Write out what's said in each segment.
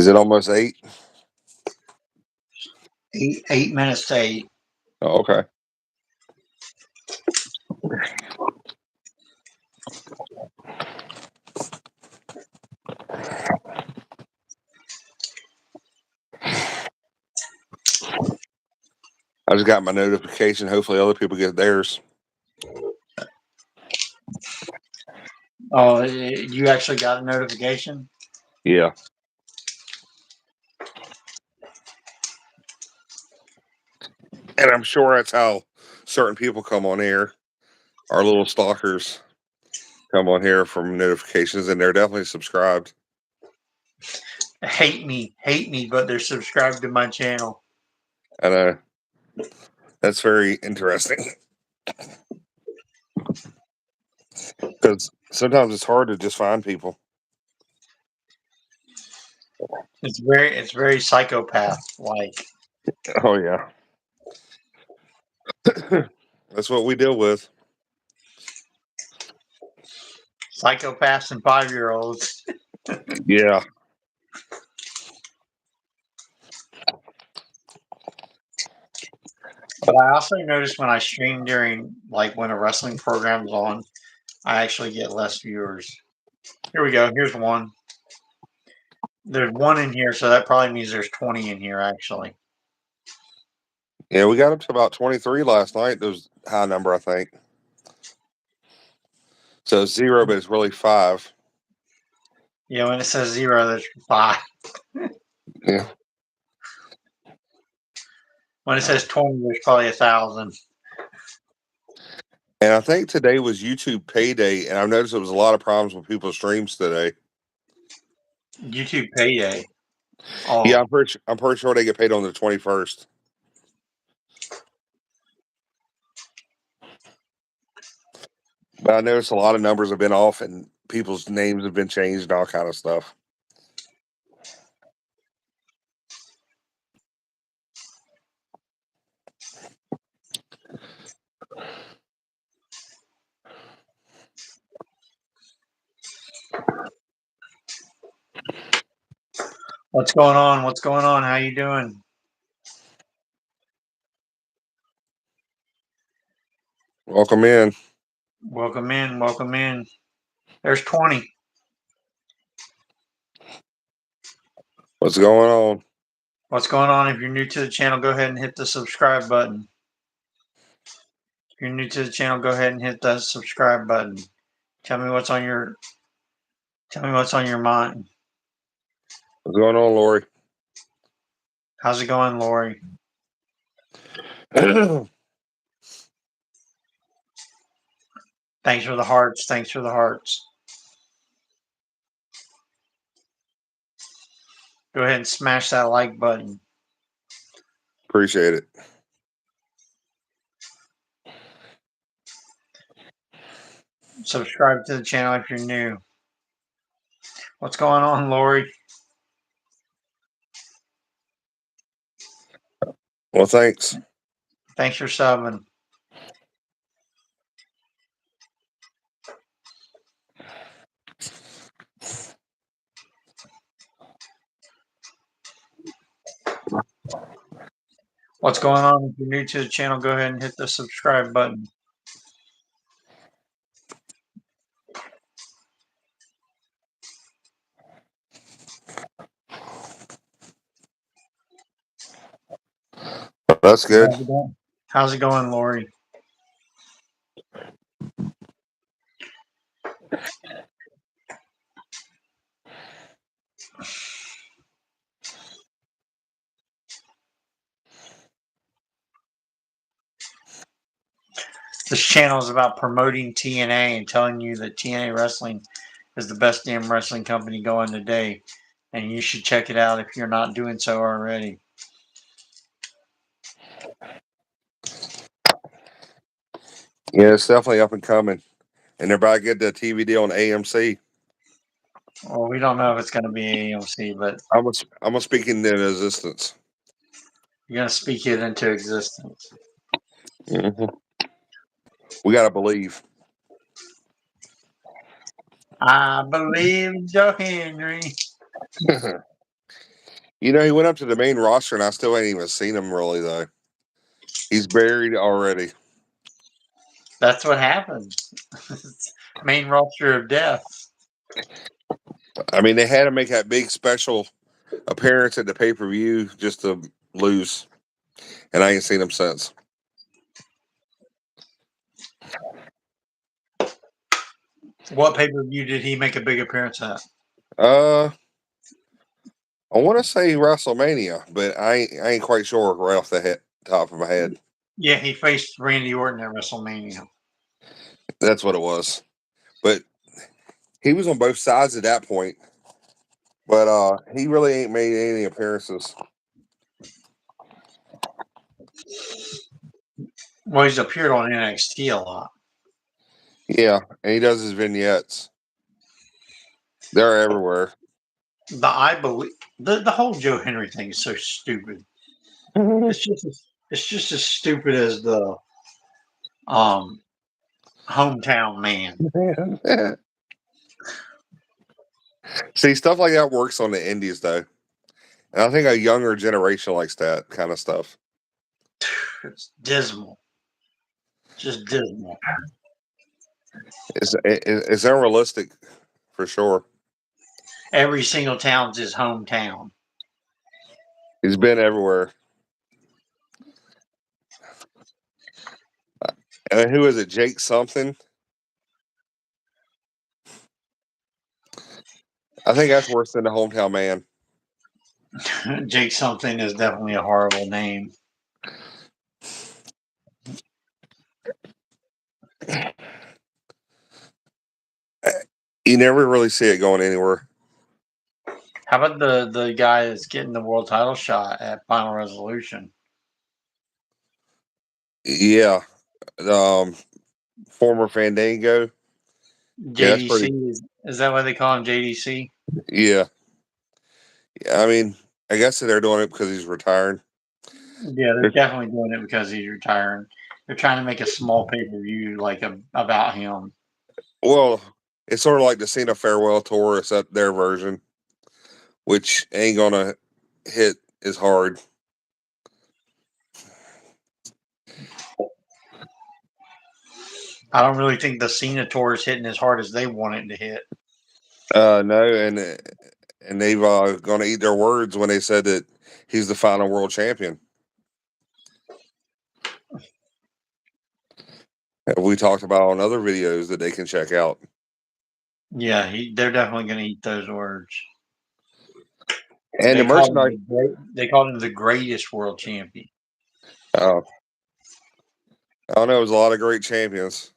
Is it almost 8? 8 minutes to 8. Oh, okay. I just got my notification. Hopefully other people get theirs. Oh, you actually got a notification? Yeah. And I'm sure that's how certain people come on here. Our little stalkers come on here from notifications, and they're definitely subscribed. Hate me, but they're subscribed to my channel. And that's very interesting. Because sometimes it's hard to just find people. It's very psychopath like. Oh, yeah. That's what we deal with. Psychopaths and 5-year-olds. Yeah. But I also noticed when I stream during, like, when a wrestling program's on, I actually get less viewers. Here we go. Here's one. There's one in here, so that probably means there's 20 in here, actually. Yeah, we got up to about 23 last night. That was a high number, I think. So it's 0, but it's really 5. Yeah, when it says 0, there's 5. Yeah. When it says 20, there's probably 1,000. And I think today was YouTube payday, and I've noticed there was a lot of problems with people's streams today. YouTube payday. Oh, Yeah, I'm pretty sure they get paid on the 21st. But I noticed a lot of numbers have been off, and people's names have been changed and all kind of stuff. what's going on? What's going on? How you doing? Welcome in. Welcome in. Welcome in. There's 20. What's going on? What's going on? If you're new to the channel, go ahead and hit the subscribe button. If you're new to the channel, go ahead and hit that subscribe button. Tell me what's on your mind. What's going on, Lori? How's it going, Lori? Thanks for the hearts. Thanks for the hearts. Go ahead and smash that like button. Appreciate it. Subscribe to the channel if you're new. What's going on, Lori? Well, thanks. Thanks for subbing. What's going on? If you're new to the channel, go ahead and hit the subscribe button. That's good. How's it going, Lori? This channel is about promoting TNA and telling you that TNA Wrestling is the best damn wrestling company going today. And you should check it out if you're not doing so already. Yeah, it's definitely up and coming. And they're about to get the TV deal on AMC. Well, we don't know if it's going to be AMC, but I'm gonna speak into existence. you're going to speak it into existence. Mm-hmm. We gotta believe. I believe Joe Henry. You know, he went up to the main roster, and I still ain't even seen him really though. He's buried already. That's what happens. Main roster of death. I mean, they had to make that big special appearance at the pay per view just to lose, and I ain't seen him since. What pay per view did he make a big appearance at? Uh, I want to say WrestleMania, but I ain't quite sure right off the top of my head. Yeah, he faced Randy Orton at WrestleMania. That's what it was. But he was on both sides at that point. But he really ain't made any appearances. Well, he's appeared on NXT a lot. Yeah, and he does his vignettes. They're everywhere. I believe the whole Joe Henry thing is so stupid. It's just as stupid as the um hometown man. See, stuff like that works on the indies though. And I think a younger generation likes that kind of stuff. It's dismal. Just dismal. It's unrealistic for sure. Every single town's his hometown. He's been everywhere. And who is it? Jake something? I think that's worse than the hometown man. Jake something is definitely a horrible name. You never really see it going anywhere. How about the guy that's getting the world title shot at Final Resolution? Yeah. Um, former Fandango. Yeah, that's JDC pretty. is that why they call him JDC? Yeah. I mean, I guess they're doing it because he's retired. Yeah, they're definitely doing it because he's retiring. They're trying to make a small pay per view like about him. Well, it's sort of like the Cena farewell tour, except their version, which ain't gonna hit as hard. I don't really think the Cena tour is hitting as hard as they want it to hit. No, and they've gonna eat their words when they said that he's the final world champion. We talked about on other videos that they can check out. Yeah, they're definitely going to eat those words. And the merchandise. They called him the greatest world champion. I don't know. It was a lot of great champions.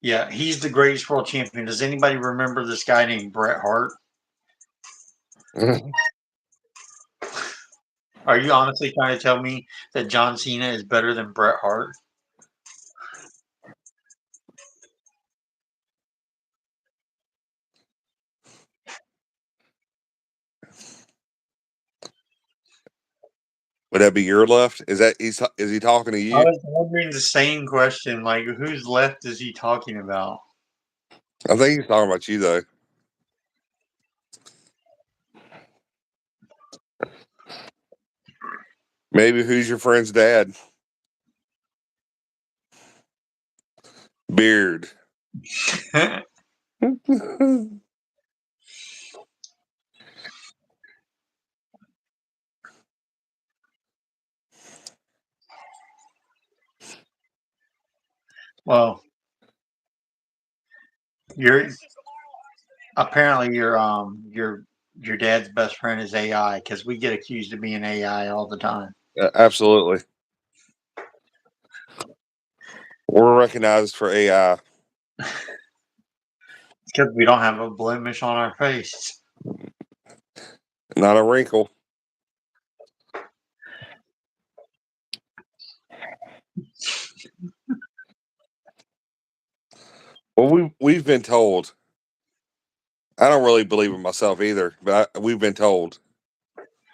Yeah, he's the greatest world champion. Does anybody remember this guy named Bret Hart? Are you honestly trying to tell me that John Cena is better than Bret Hart? Would that be your left? Is he talking to I you? was wondering the same question. Like, whose left is he talking about? I think he's talking about you though. Maybe who's your friend's dad? Beard. Well, you're apparently your dad's best friend is AI because we get accused of being AI all the time. Absolutely. We're recognized for AI. Because we don't have a blemish on our face. Not a wrinkle. Well, we've been told. I don't really believe it myself either, but we've been told.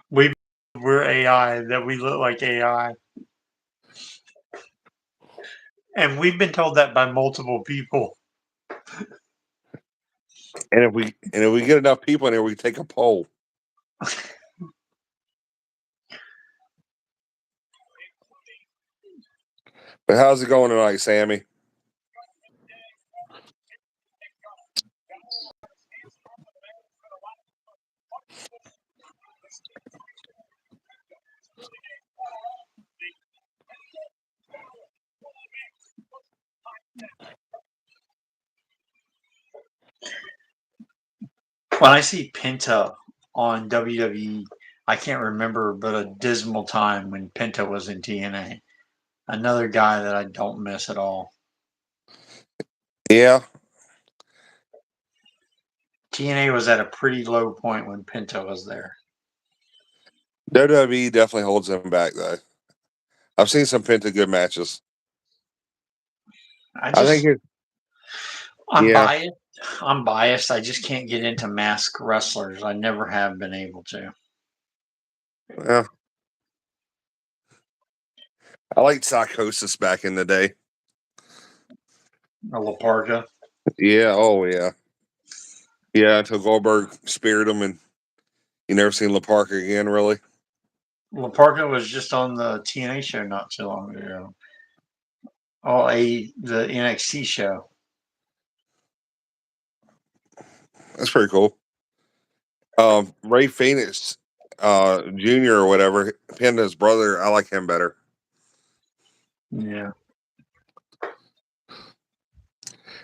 We're AI, that we look like AI. And we've been told that by multiple people. And if we get enough people in here, we take a poll. But how's it going tonight, Sammy? When I see Penta on WWE, I can't remember but a dismal time when Penta was in TNA. Another guy that I don't miss at all. Yeah, TNA was at a pretty low point when Penta was there. WWE definitely holds him back though. I've seen some Penta good matches. I I think just it. I'm Yeah, biased. I'm biased. I just can't get into mask wrestlers. I never have been able to. yeah. I liked Psychosis back in the day. A La Parka. Yeah. Oh yeah. Yeah. Until Goldberg speared him, and you never seen La Park again, really. La Parka was just on the TNA show not too long ago. Oh, the NXT show. That's pretty cool. Ray Phoenix, Junior or whatever, Penta's brother. I like him better. Yeah.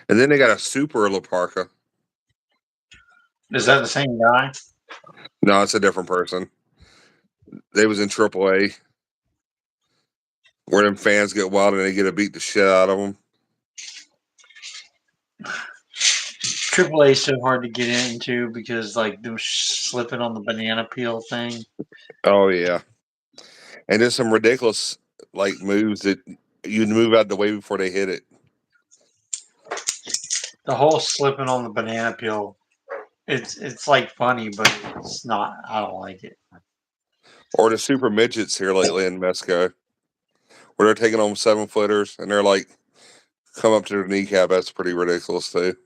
And then they got a Super La Parka. Is that the same guy? No, it's a different person. They was in AAA, where them fans get wild and they get to beat the shit out of them. Triple A is so hard to get into because like them slipping on the banana peel thing. Oh yeah, and there's some ridiculous like moves that you move out the way before they hit it. The whole slipping on the banana peel. It's like funny, but it's not. I don't like it. Or the super midgets here lately in Mesco, where they're taking on 7-footers and they're like come up to their kneecap. That's pretty ridiculous too.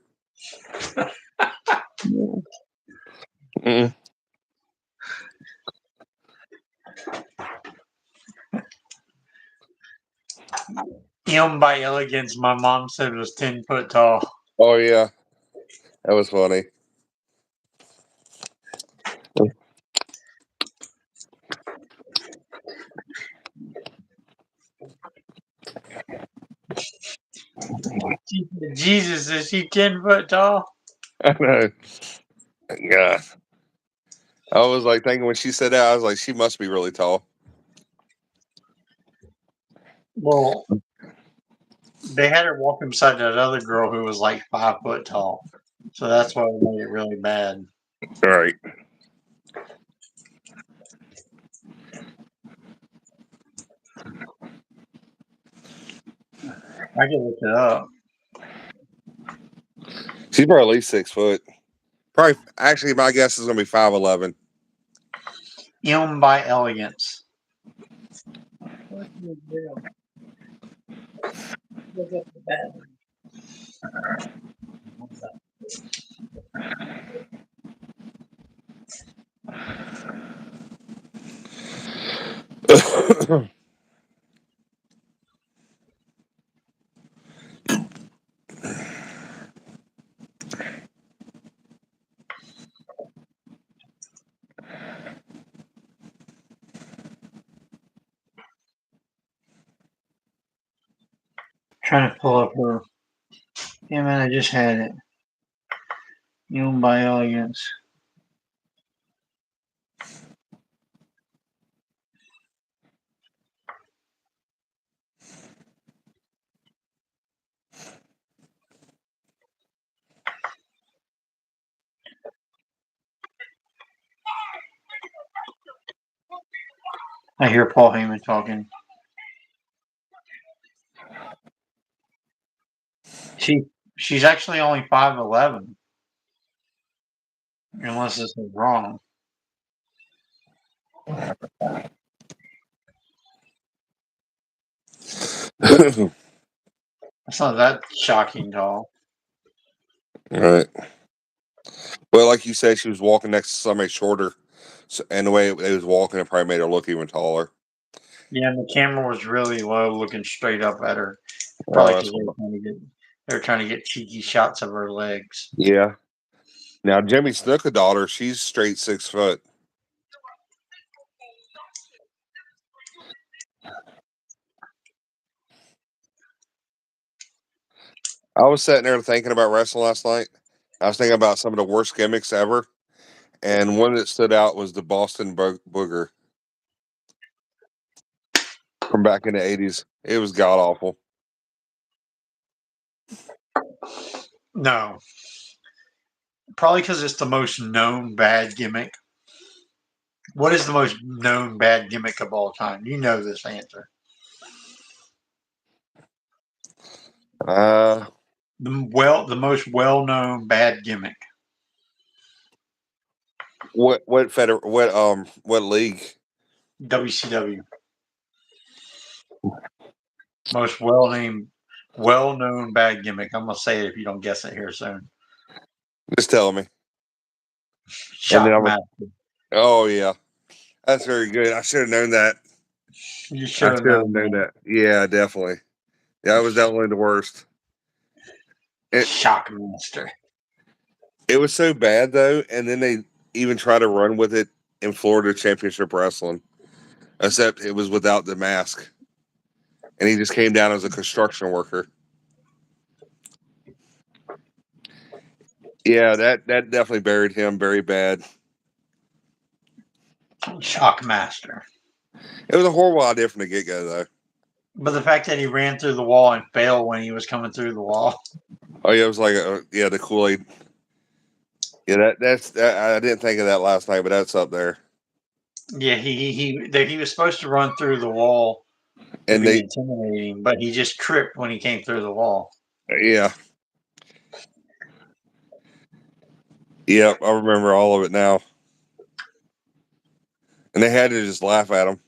Mm. Him by elegance, my mom said was 10 foot tall. Oh yeah, that was funny. She said, Jesus, is he 10 foot tall? I know. Yeah, I was like thinking when she said that, I was like, she must be really tall. Well, they had her walk beside that other girl who was like 5 foot tall. So that's why it made it really bad. All right. I can look it up. She's probably at least 6 foot. Probably, actually, my guess is gonna be 5'11". Him by elegance. Trying to pull up her. Yeah, man, I just had it. Him by elegance. I hear Paul Heyman talking. She's actually only 5'11", unless this is wrong. All It's not that shocking tall. right. Well, like you said, she was walking next to somebody shorter, so, and the way they was walking, it probably made her look even taller. Yeah, and the camera was really low, looking straight up at her. Probably Oh, because they were trying to get cheeky shots of her legs. yeah. Now Jimmy Snuka daughter, she's straight 6 foot. I was sitting there thinking about wrestling last night. I was thinking about some of the worst gimmicks ever, and one that stood out was the Boston Booger from back in the '80s. It was god awful. No, probably because it's the most known bad gimmick. What is the most known bad gimmick of all time? You know this answer. Uh, The most well-known bad gimmick. what league? WCW. Most well-known bad gimmick. I'm gonna say it if you don't guess it here soon. Just tell me, and then I'm. Shockmaster. Oh yeah, that's very good. I should have known that. You I should have should have known known that. that. Yeah, definitely. That was definitely the worst. It Shockmaster. it was so bad though, and then they even tried to run with it in Florida Championship Wrestling, except it was without the mask, and he just came down as a construction worker. Yeah, that definitely buried him very bad. Shockmaster. It was a horrible idea from the get go though. But the fact that he ran through the wall and failed when he was coming through the wall. Oh yeah, it was like yeah the Kool Aid. Yeah, I didn't think of that last night, but that's up there. Yeah, he was supposed to run through the wall to And be they intimidating, but he just tripped when he came through the wall. yeah, yep, I remember all of it now. And they had to just laugh at him.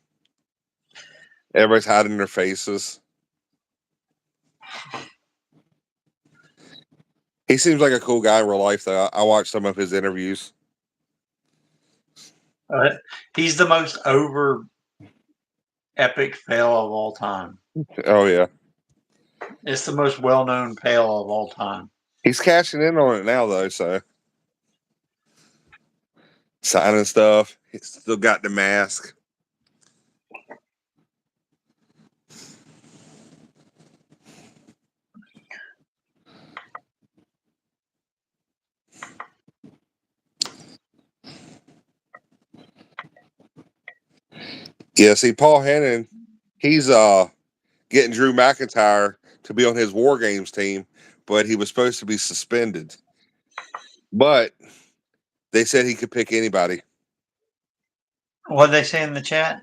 Everybody's hiding their faces. He seems like a cool guy in real life, though. I watched some of his interviews. Uh, he's the most over epic fail of all time. Oh yeah, It's the most well known fail of all time. he's cashing in on it now, though. So signing stuff. He's still got the mask. Yeah, see, Paul Heyman, he's getting Drew McIntyre to be on his War Games team, but he was supposed to be suspended. But they said he could pick anybody. What they say in the chat?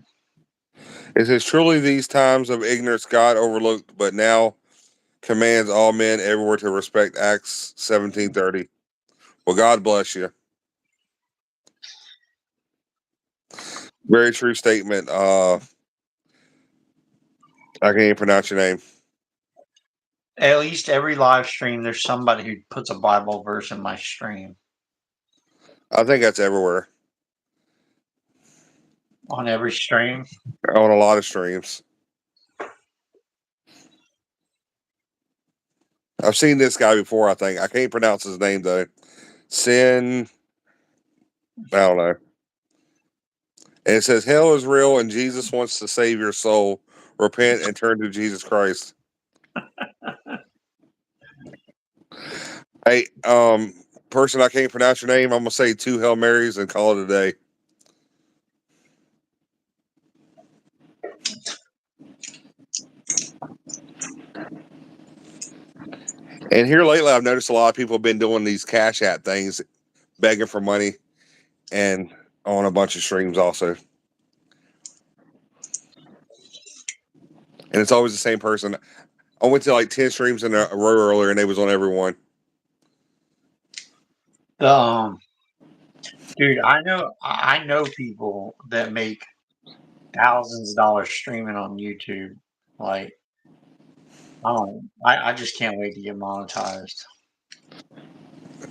It says, truly these times of ignorance God overlooked, but now commands all men everywhere to respect Acts 17:30. Well, God bless you. Very true statement. I can't even pronounce your name. At least every live stream, there's somebody who puts a Bible verse in my stream. I think that's everywhere On every stream. on a lot of streams. I've seen this guy before. I think I can't pronounce his name though. Sin. I don't know. And it says hell is real, and Jesus wants to save your soul. Repent and turn to Jesus Christ. Hey, person, I can't pronounce your name. I'm gonna say 2 Hail Marys and call it a day. And here lately, I've noticed a lot of people have been doing these cash app things, begging for money, and on a bunch of streams also. And it's always the same person. I went to like 10 streams in a row earlier, and they was on every one. The dude, I know people that make thousands of dollars streaming on YouTube. Like, I just can't wait to get monetized.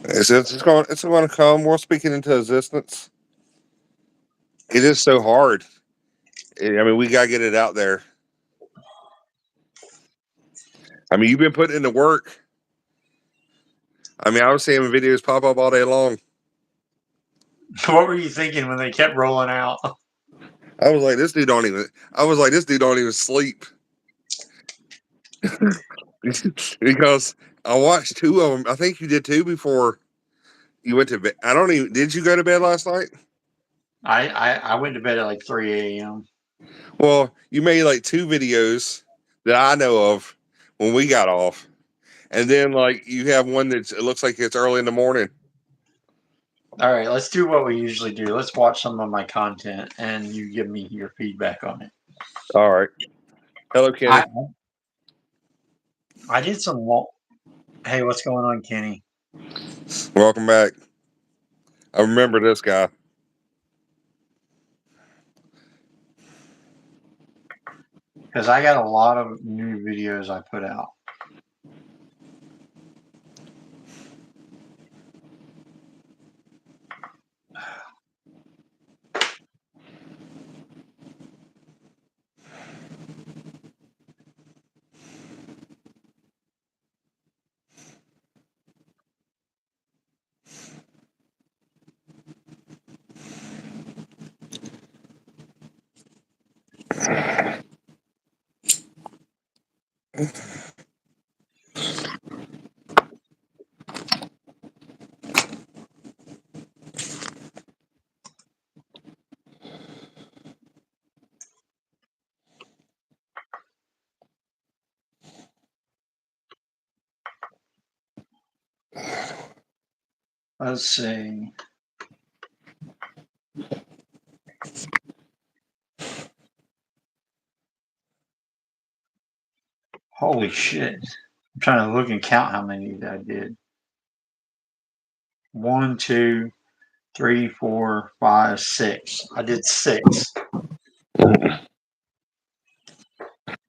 It's going to come. We'll speak it into existence. It is so hard. I mean, we got to get it out there. I mean, you've been putting in the work. I mean, I was seeing videos pop up all day long. What were you thinking when they kept rolling out? I was like, this dude don't even. I was like, this dude don't even sleep because I watched two of them. I think you did two before you went to bed. I don't even. Did you go to bed last night? I went to bed at like 3 a.m. Well, you made like two videos that I know of when we got off, and then like you have one that it looks like it's early in the morning. All right, let's do what we usually do. Let's watch some of my content, and you give me your feedback on it. All right. Hello, I Kenny. I did some. Hey, what's going on, Kenny? Welcome back. I remember this guy. Because I got a lot of new videos I put out. Let's see. Holy shit. I'm trying to look and count how many I did. 1, 2, 3, 4, 5, 6. I did 6. And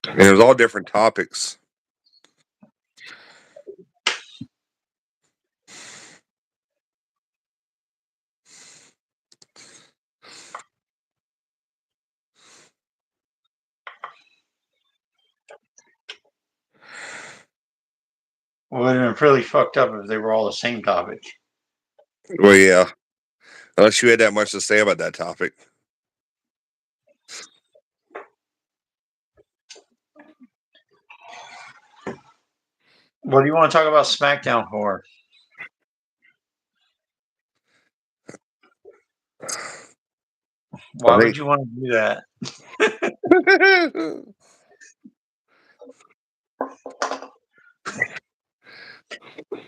it was all different topics. Well, it would have been really fucked up if they were all the same topic. Well, yeah. Unless you had that much to say about that topic. What do you want to talk about Smackdown for? I Why would you want to do that? think.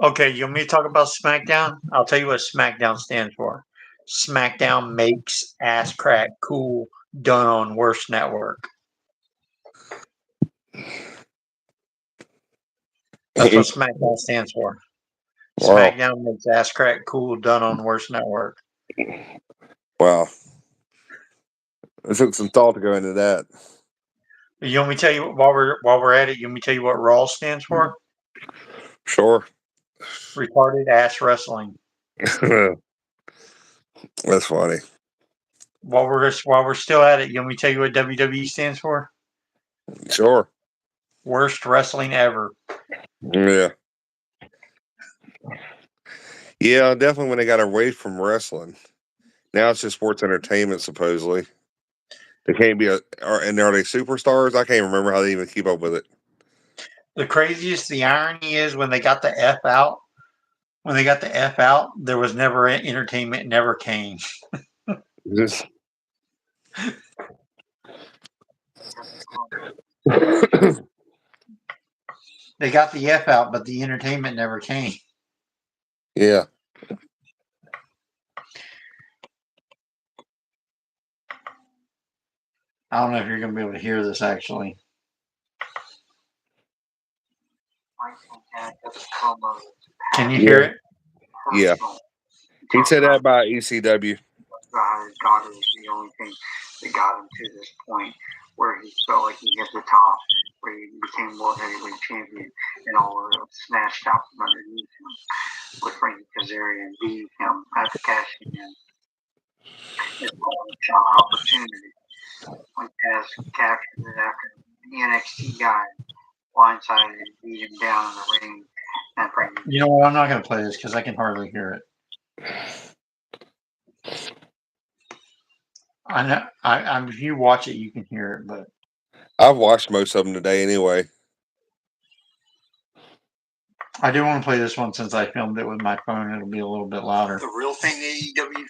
Okay, you want me to talk about Smackdown? I'll tell you what Smackdown stands for. Smackdown makes ass crack cool, done on Worst Network. That's what SmackDown stands for. Wow. Smackdown makes ass crack cool, done on Worst Network. Wow. It took some thought to go into that. You want me to tell you while we're at it? You want me to tell you what Raw stands for? Sure. Retarded ass wrestling. That's funny. While we're still at it, you want me to tell you what WWE stands for? Sure. Worst wrestling ever. Yeah. Yeah, definitely when they got away from wrestling. Now it's just sports entertainment, supposedly. They can't be and are they superstars? I can't remember how they even keep up with it. The irony is when they got the F out, there was never entertainment, never came. Just They got the F out, but the entertainment never came. yeah. I don't know if you're going to be able to hear this actually. Can you hear it? Yeah. He said that about ECW. His daughter was the only thing that got him to this point where he felt like he hit the top, where he became world heavyweight champion, and all of it smashed out from underneath him. with Frankie Kazarian beating him after cashing in. It's a shot opportunity when Taz captured it after the NXT guy blindsided and beat him down in the ring. And Frankie, you know what? I'm not going to play this because I can hardly hear it. I know. If you watch it, you can hear it, but I've watched most of them today anyway. I do want to play this one since I filmed it with my phone. It'll be a little bit louder. The real thing, AEW.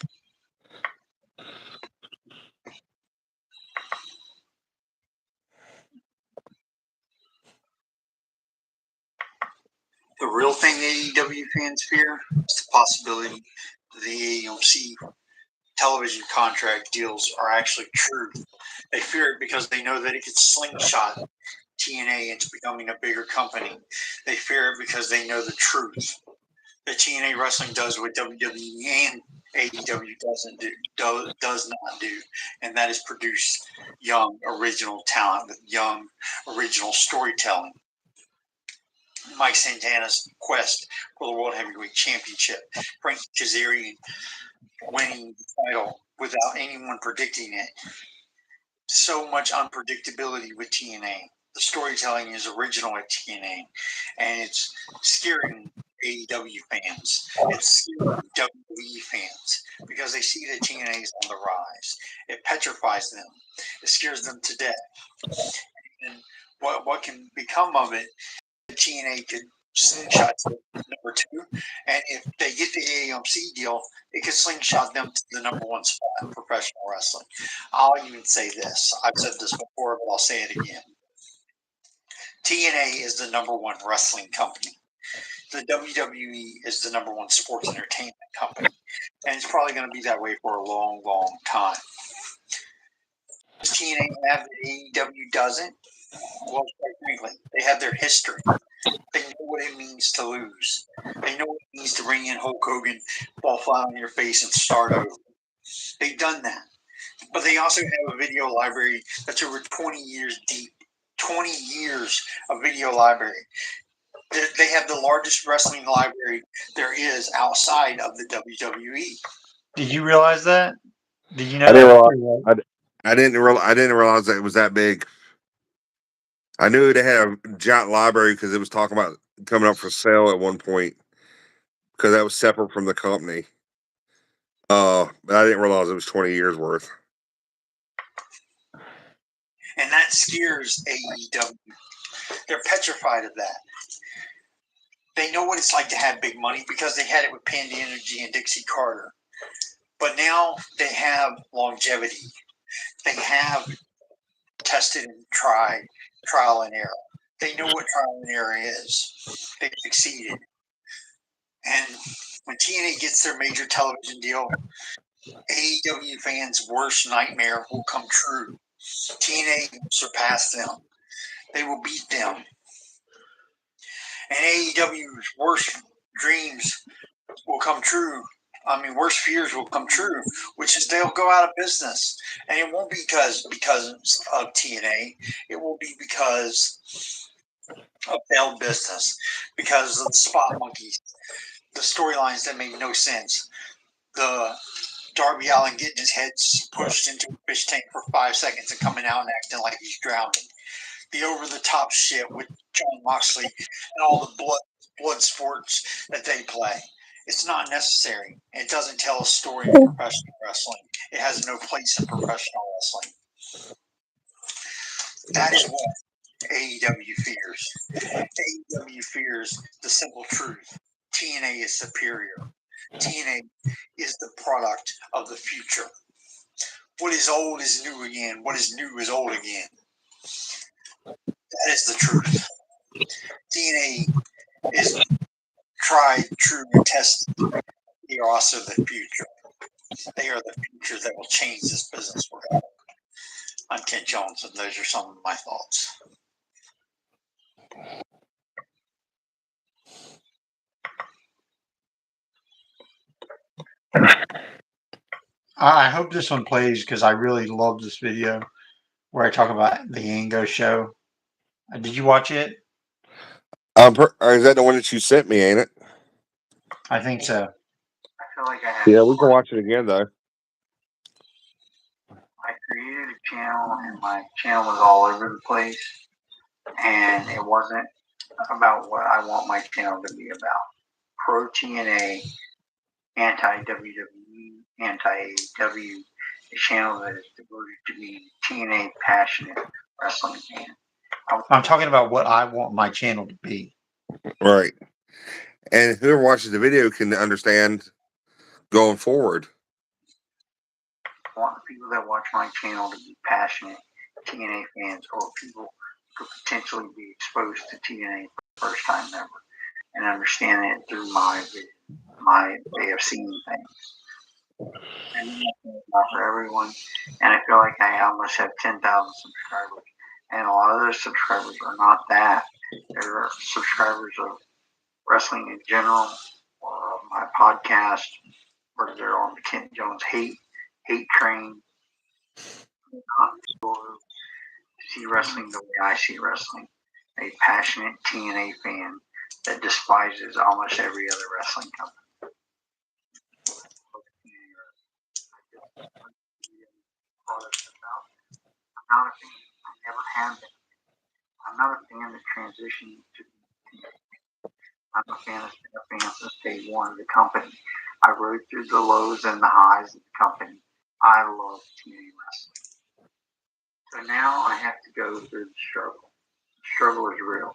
The real thing AEW fans fear is the possibility that the AMC television contract deals are actually true. They fear it because they know that it could slingshot TNA into becoming a bigger company. They fear it because they know the truth that TNA wrestling does what WWE and AEW does not do, and that is produce young original talent with young original storytelling. Mike Santana's quest for the World Heavyweight Championship, Frankie Kazarian winning the title without anyone predicting it. So much unpredictability with TNA. The storytelling is original at TNA, and it's scaring AEW fans. It's scaring WWE fans because they see that TNA is on the rise. It petrifies them. It scares them to death. And what can become of it, TNA could slingshot to number 2, and if they get the AMC deal, it could slingshot them to the number 1 spot in professional wrestling. I'll even say this. I've said this before, but I'll say it again. TNA is the number 1 wrestling company. The WWE is the number 1 sports entertainment company, and it's probably going to be that way for a long, long time. Does TNA have that AEW doesn't? Well, quite frankly, they have their history. They know what it means to lose. They know what it means to bring in Hulk Hogan, fall flat on your face, and start over. They've done that. But they also have a video library that's over 20 years deep. 20 years of video library. They have the largest wrestling library there is outside of the WWE. Did you realize that? Did you know that? I didn't realize that it was that big. I knew they had a giant library because it was talking about coming up for sale at one point because that was separate from the company. But I didn't realize it was 20 years worth. And that scares AEW. They're petrified of that. They know what it's like to have big money because they had it with Panda Energy and Dixie Carter. But now they have longevity. They have tested and trial and error. They know what trial and error is. They've succeeded. And when TNA gets their major television deal, AEW fans' worst nightmare will come true. TNA will surpass them. They will beat them. And AEW's worst dreams will come true. Worst fears will come true, which is they'll go out of business. And it won't be because of TNA. It will be because of failed business, because of the spot monkeys, the storylines that make no sense, the Darby Allin getting his head pushed into a fish tank for 5 seconds and coming out and acting like he's drowning, the over-the-top shit with Jon Moxley and all the blood sports that they play. It's not necessary. It doesn't tell a story in professional wrestling. It has no place in professional wrestling. That is what AEW fears. AEW fears the simple truth. TNA is superior. TNA is the product of the future. What is old is new again. What is new is old again. That is the truth. TNA is tried, true, and tested. They are also the future. They are the future that will change this business forever. I'm Ken Jones, and those are some of my thoughts. I hope this one plays because I really love this video where I talk about the Yango show. Did you watch it? Is that the one that you sent me, ain't it? I think so. I feel like I have. Yeah, we can watch it again though. I created a channel, and my channel was all over the place, and it wasn't about what I want my channel to be about. Pro TNA, anti WWE, anti AEW, a channel that is devoted to being a TNA passionate wrestling fan. I'm talking about what I want my channel to be. Right. And whoever watches the video can understand going forward. I want the people that watch my channel to be passionate TNA fans, or people who could potentially be exposed to TNA for the first time ever and understand it through my way of seeing things. And that's not for everyone. And I feel like I almost have 10,000 subscribers. And a lot of those subscribers are not that. They're subscribers of wrestling in general, or my podcast, or they're on the Kent Jones hate train. See wrestling the way I see wrestling. A passionate TNA fan that despises almost every other wrestling company. I'm not a fan. I never have been. I'm not a fan that transitioned to TNA. I'm a fan that's been a fan since day one of the company. I rode through the lows and the highs of the company. I love TNA wrestling. So now I have to go through the struggle. The struggle is real.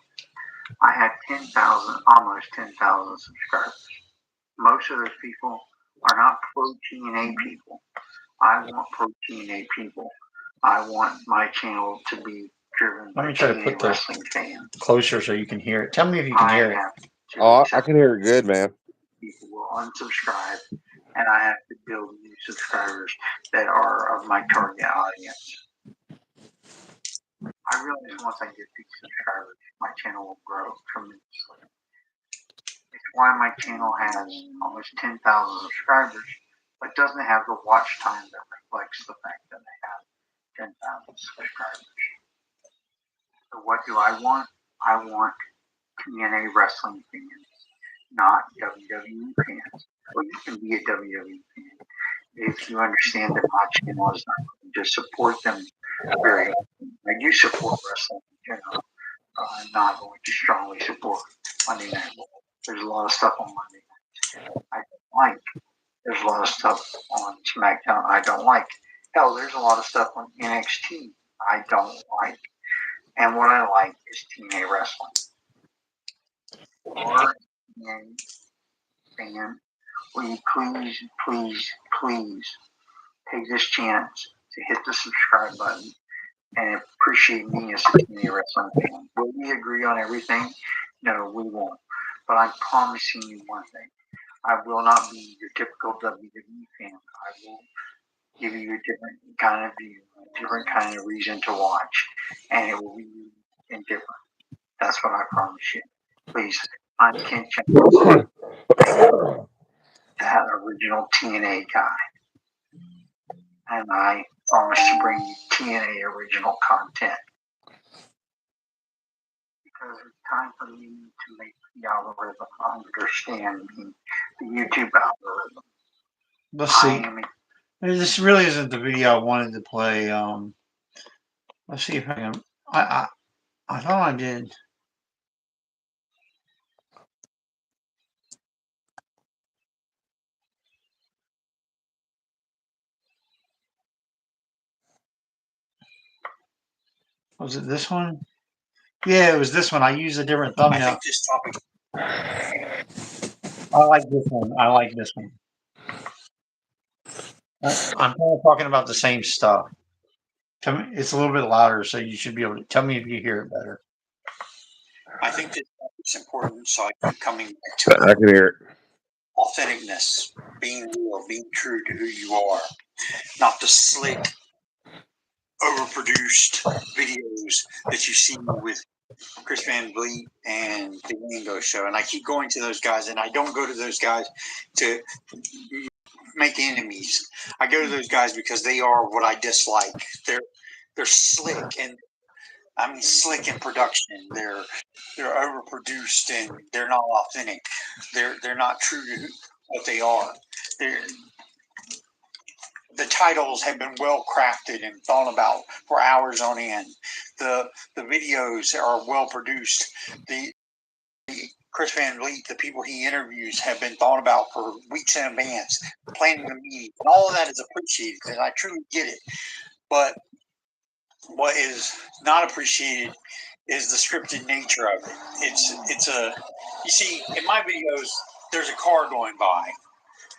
I have 10,000, almost 10,000 subscribers. Most of those people are not pro TNA people. I want pro TNA people. I want my channel to be driven by TNA wrestling fans. Closer so you can hear it. Tell me if you can hear it. Oh, I can hear it good, man. People will unsubscribe, and I have to build new subscribers that are of my target audience. I realize once I get these subscribers, my channel will grow tremendously. It's why my channel has almost 10,000 subscribers, but doesn't have the watch time that reflects the fact that I have 10,000 subscribers. So what do I want? I want TNA wrestling fans, not WWE fans. Well, you can be a WWE fan if you understand that my channel is not going to support them very often. I do support wrestling in general. I'm not going to strongly support Monday Night Raw. There's a lot of stuff on Monday night I don't like. There's a lot of stuff on Smackdown I don't like. Hell, there's a lot of stuff on NXT I don't like. And what I like is TNA wrestling. Or fan, will you please take this chance to hit the subscribe button and appreciate me as a TNA wrestling fan? Will we agree on everything? No, we won't. But I'm promising you one thing. I will not be your typical WWE fan. I will give you a different kind of view, a different kind of reason to watch, and it will be indifferent. That's what I promise you. Please, I'm Kent Jones, that original TNA guy, and I promise to bring you TNA original content. Because it's time for me to make the algorithm understand me, the YouTube algorithm. Let's see. This really isn't the video I wanted to play. Let's see if I can. I thought I did. Was it this one? Yeah, it was this one. I used a different thumbnail. I think this topic. I like this one. I like this one. I'm kind of talking about the same stuff. Tell me, it's a little bit louder, so you should be able to tell me if you hear it better. I think that it's important, so I keep coming back to it. I can hear it. Authenticness, being real, being true to who you are, not the slick, overproduced videos that you see with Chris Van Vliet and the Wingo Show. And I keep going to those guys, and I don't go to those guys to make enemies. I go to those guys because they are what I dislike. They're slick, and I mean, slick in production. They're overproduced and they're not authentic. They're not true to what they are. They're, the titles have been well crafted and thought about for hours on end. The videos are well produced. The Chris Van Vliet, the people he interviews, have been thought about for weeks in advance, planning the meetings, and all of that is appreciated, and I truly get it. But what is not appreciated is the scripted nature of it. It's a you see in my videos there's a car going by.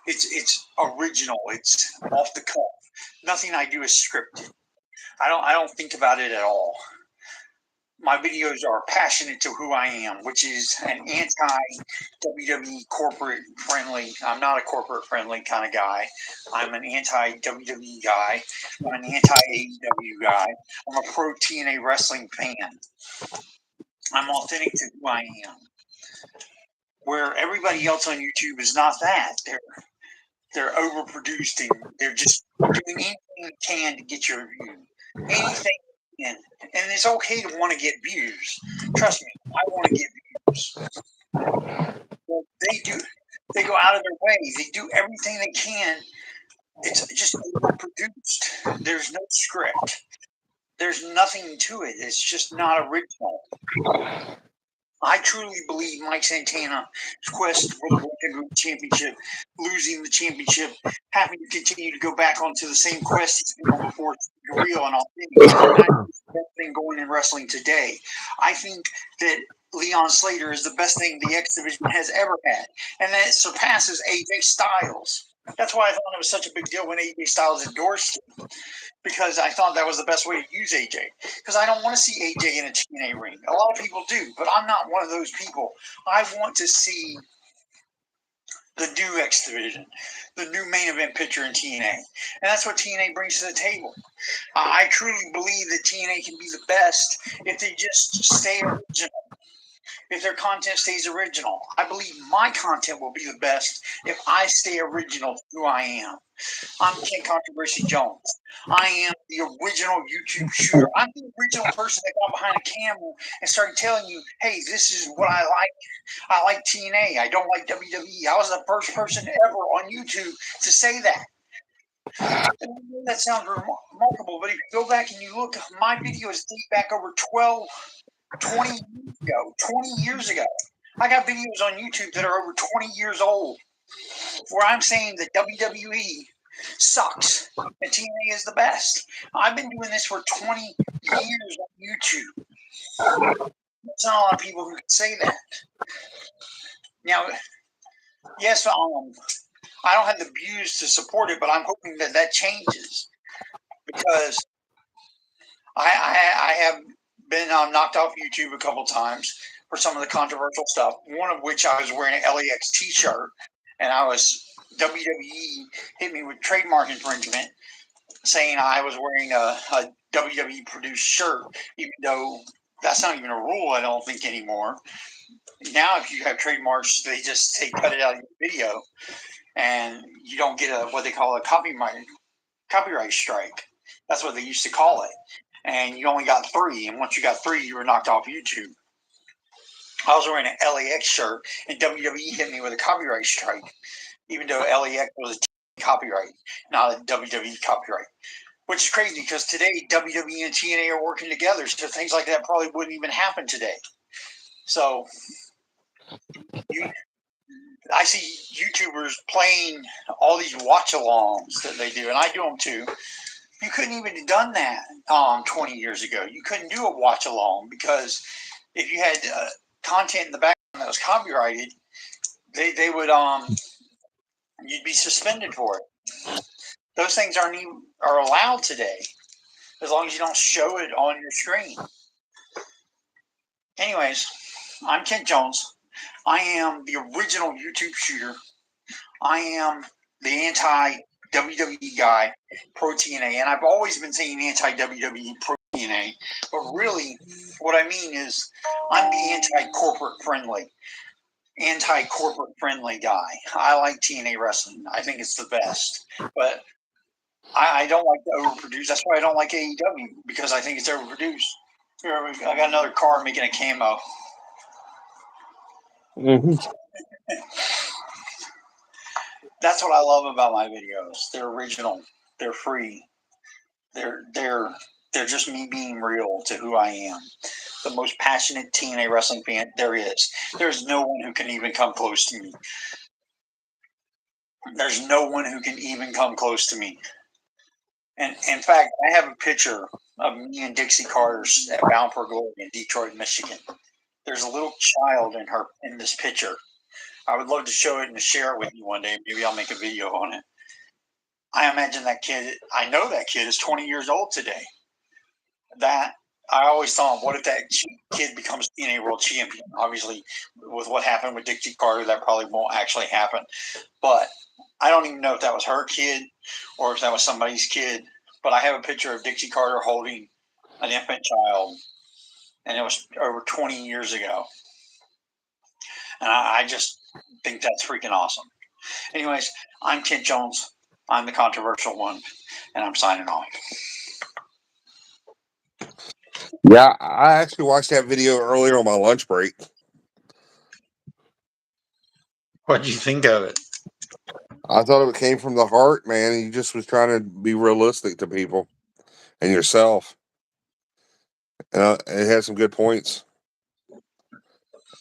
It's original. It's off the cuff. Nothing I do is scripted. I don't think about it at all. My videos are passionate to who I am, which is an anti-WWE corporate friendly. I'm not a corporate friendly kind of guy. I'm an anti-WWE guy. I'm an anti-AEW guy. I'm a pro TNA wrestling fan. I'm authentic to who I am. Where everybody else on YouTube is not that. They're overproduced and they're just doing anything they can to get your view. Anything they can. And it's okay to want to get views. Trust me, I want to get views. But they go out of their way. They do everything they can. It's just overproduced. There's no script. There's nothing to it. It's just not original. I truly believe Mike Santana's quest for the World Heavyweight Championship, losing the championship, having to continue to go back onto the same quest he's been on before, real and authentic. That's the best thing going in wrestling today. I think that Leon Slater is the best thing the X Division has ever had, and that it surpasses AJ Styles. That's why I thought it was such a big deal when AJ Styles endorsed him, because I thought that was the best way to use AJ. Because I don't want to see AJ in a TNA ring. A lot of people do, but I'm not one of those people. I want to see the new X Division, the new main event picture in TNA. And that's what TNA brings to the table. I truly believe that TNA can be the best if they just stay original. If their content stays original. I believe my content will be the best if I stay original to who I am. I'm Ken Controversy Jones. I am the original YouTube shooter. I'm the original person that got behind a camera and started telling you, hey, this is what I like. I like TNA. I don't like WWE. I was the first person ever on YouTube to say that. And I know that sounds remarkable, but if you go back and you look, my videos date back over 20 years ago. 20 years ago. I got videos on YouTube that are over 20 years old where I'm saying that WWE sucks and TNA is the best. I've been doing this for 20 years on YouTube. There's not a lot of people who can say that. Now, yes, I don't have the views to support it, but I'm hoping that that changes because I have been knocked off YouTube a couple times for some of the controversial stuff. One of which I was wearing an LAX T-shirt, and WWE hit me with trademark infringement, saying I was wearing a WWE produced shirt, even though that's not even a rule. I don't think anymore. Now, if you have trademarks, they just say cut it out of your video, and you don't get what they call a copyright strike. That's what they used to call it. And you only got 3, and once you got 3, you were knocked off YouTube. I was wearing an LAX shirt, and WWE hit me with a copyright strike, even though LAX was a copyright, not a WWE copyright. Which is crazy because today WWE and TNA are working together, so things like that probably wouldn't even happen today. So I see YouTubers playing all these watch-alongs that they do, and I do them too. You couldn't even have done that 20 years ago. You couldn't do a watch-along because if you had content in the background that was copyrighted, they would you'd be suspended for it. Those things are allowed today, as long as you don't show it on your screen. Anyways, I'm Kent Jones. I am the original YouTube shooter. I am the anti-WWE guy, pro TNA, and I've always been saying anti-WWE, pro TNA, but really what I mean is I'm the anti-corporate friendly guy. I like TNA wrestling. I think it's the best, but I don't like the overproduced. That's why I don't like AEW, because I think it's overproduced. Here, I got another car making a camo. Mm-hmm. That's what I love about my videos. They're original. They're free. They're they're they're just me being real to who I am. The most passionate TNA wrestling fan there is. There's no one who can even come close to me. There's no one who can even come close to me. And in fact, I have a picture of me and Dixie Carter's at Bound for Glory in Detroit, Michigan. There's a little child in this picture. I would love to show it and share it with you one day. Maybe I'll make a video on it. I imagine that kid. I know that kid is 20 years old today. That I always thought, what if that kid becomes TNA World Champion? Obviously, with what happened with Dixie Carter, that probably won't actually happen. But I don't even know if that was her kid or if that was somebody's kid. But I have a picture of Dixie Carter holding an infant child, and it was over 20 years ago. And I just think that's freaking awesome. Anyways, I'm Kent Jones. I'm the controversial one, and I'm signing off. Yeah, I actually watched that video earlier on my lunch break. What do you think of it? I thought it came from the heart, man. He just was trying to be realistic to people and yourself. And it had some good points.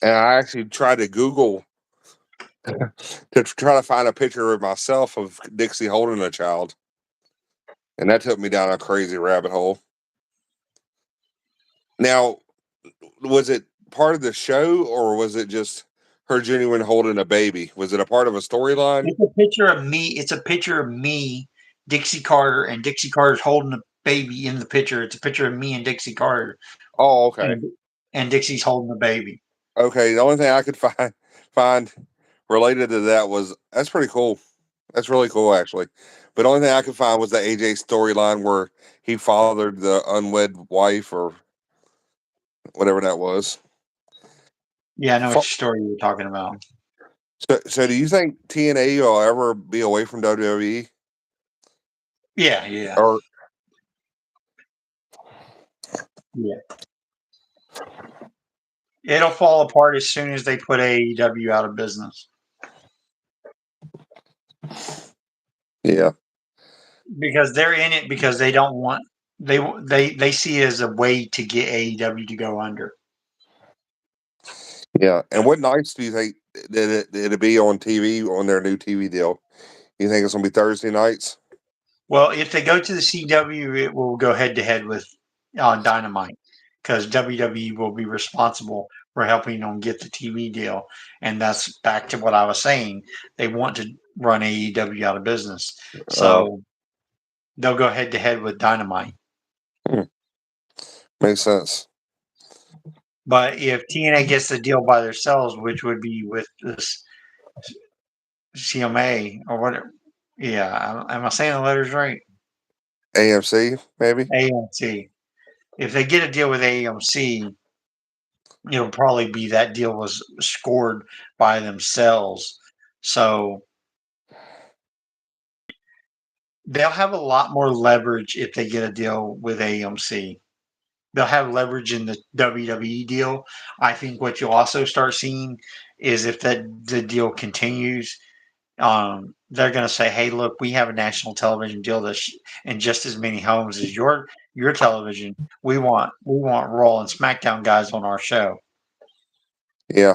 And I actually tried to Google to try to find a picture of myself of Dixie holding a child. And that took me down a crazy rabbit hole. Now, was it part of the show or was it just her genuine holding a baby? Was it a part of a storyline? It's a picture of me. It's a picture of me, Dixie Carter, and Dixie Carter's holding a baby in the picture. It's a picture of me and Dixie Carter, Oh, okay. and Dixie's holding the baby. Okay. The only thing I could find related to that was that's pretty cool. That's really cool, actually. But the only thing I could find was the AJ storyline where he fathered the unwed wife or whatever that was. Yeah, I know which story you're talking about. So do you think TNA will ever be away from WWE? Yeah. Or It'll fall apart as soon as they put AEW out of business yeah, because they're in it because they don't want they see it as a way to get AEW to go under. yeah. And what nights do you think did it be on TV on their new TV deal? You think it's gonna be Thursday nights? Well, if they go to the CW, it will go head to head with Dynamite because WWE will be responsible for helping them get the TV deal. And that's back to what I was saying. They want to run AEW out of business. So they'll go head to head with Dynamite. Makes sense. But if TNA gets the deal by themselves, which would be with this CMA or whatever, yeah, am I saying the letters right? AMC, maybe? AMC. If they get a deal with AMC, it'll probably be that deal was scored by themselves. So they'll have a lot more leverage if they get a deal with AMC. They'll have leverage in the WWE deal. I think what you'll also start seeing is if the deal continues, they're going to say, "Hey, look, we have a national television deal that's in just as many homes as your television. We want Raw and SmackDown guys on our show." Yeah.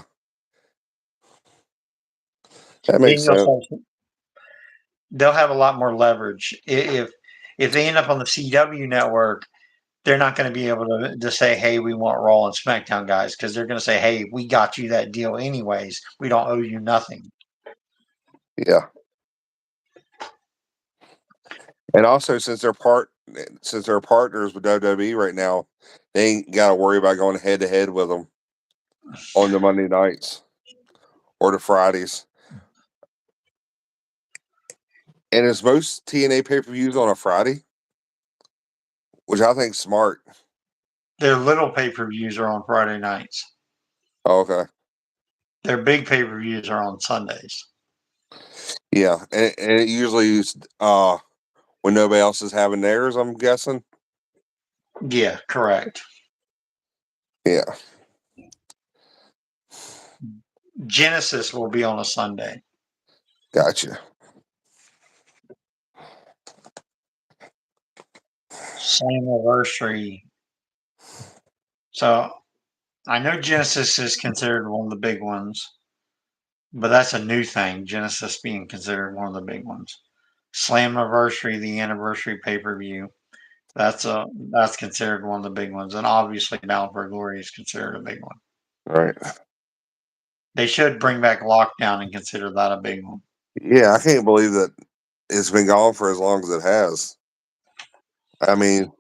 That Then makes you'll sense. start. They'll have a lot more leverage if they end up on the CW network. They're not going to be able to say, "Hey, we want Raw and SmackDown guys," because they're going to say, "Hey, we got you that deal anyways. We don't owe you nothing." Yeah. And also since they're partners with WWE right now, they ain't gotta worry about going head to head with them on the Monday nights or the Fridays. And is most TNA pay per views on a Friday? Which I think smart. Their little pay per views are on Friday nights. Oh, okay. Their big pay per views are on Sundays. Yeah. And it usually is when nobody else is having theirs, I'm guessing. Yeah, correct. Yeah. Genesis will be on a Sunday. Gotcha. Slammiversary. So I know Genesis is considered one of the big ones, but that's a new thing. Genesis being considered one of the big ones. Slammiversary, the anniversary pay-per-view. That's considered one of the big ones, and obviously Battle for Glory is considered a big one. Right. They should bring back Lockdown and consider that a big one. Yeah, I can't believe that it's been gone for as long as it has. I mean,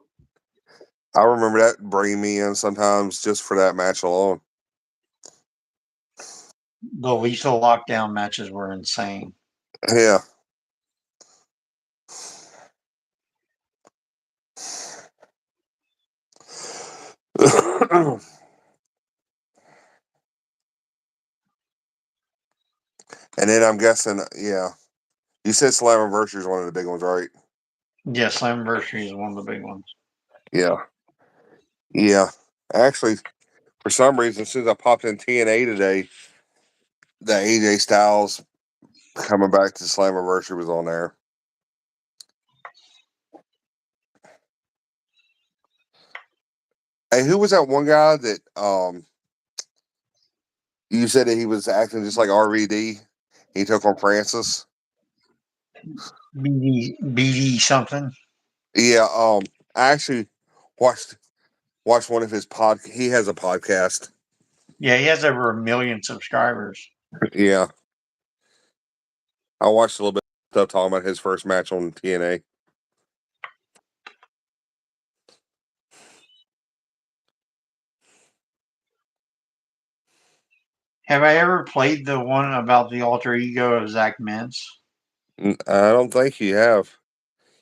I remember that bringing me in sometimes just for that match alone. The lethal Lockdown matches were insane. Yeah. And then I'm guessing, yeah. You said Slammiversary is one of the big ones, right? Yeah, Slammiversary is one of the big ones. Yeah. Yeah. Actually, for some reason, as soon as I popped in TNA today, the AJ Styles coming back to Slammiversary was on there. Hey, who was that one guy that you said that he was acting just like RVD? He took on Francis. BD something. Yeah, I actually watched one of his he has a podcast. Yeah, he has over 1 million subscribers. Yeah. I watched a little bit of stuff talking about his first match on TNA. Have I ever played the one about the alter ego of Zach Mintz? I don't think you have.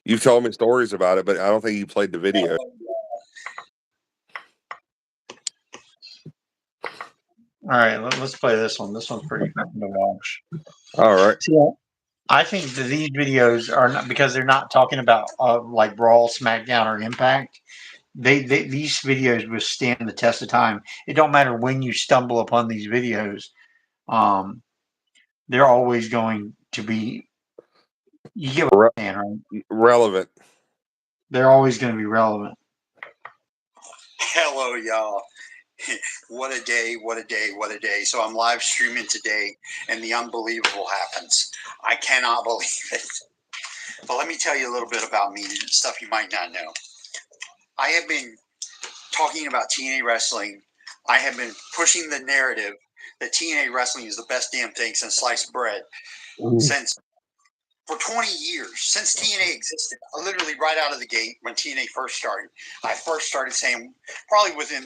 You've told me stories about it, but I don't think you played the video. All right, let's play this one. This one's pretty fun to watch. All right. So, I think that these videos are not, because they're not talking about like Raw, SmackDown, or Impact. These videos will stand the test of time. It don't matter when you stumble upon these videos. They're always going to be. You get what I'm saying, right? Relevant. They're always going to be relevant. Hello, y'all. What a day, what a day, what a day. So I'm live streaming today, and the unbelievable happens. I cannot believe it. But let me tell you a little bit about me, stuff you might not know. I have been talking about TNA wrestling. I have been pushing the narrative that TNA wrestling is the best damn thing since sliced bread. Since for 20 years, since TNA existed, literally right out of the gate when TNA first started, I first started saying, probably in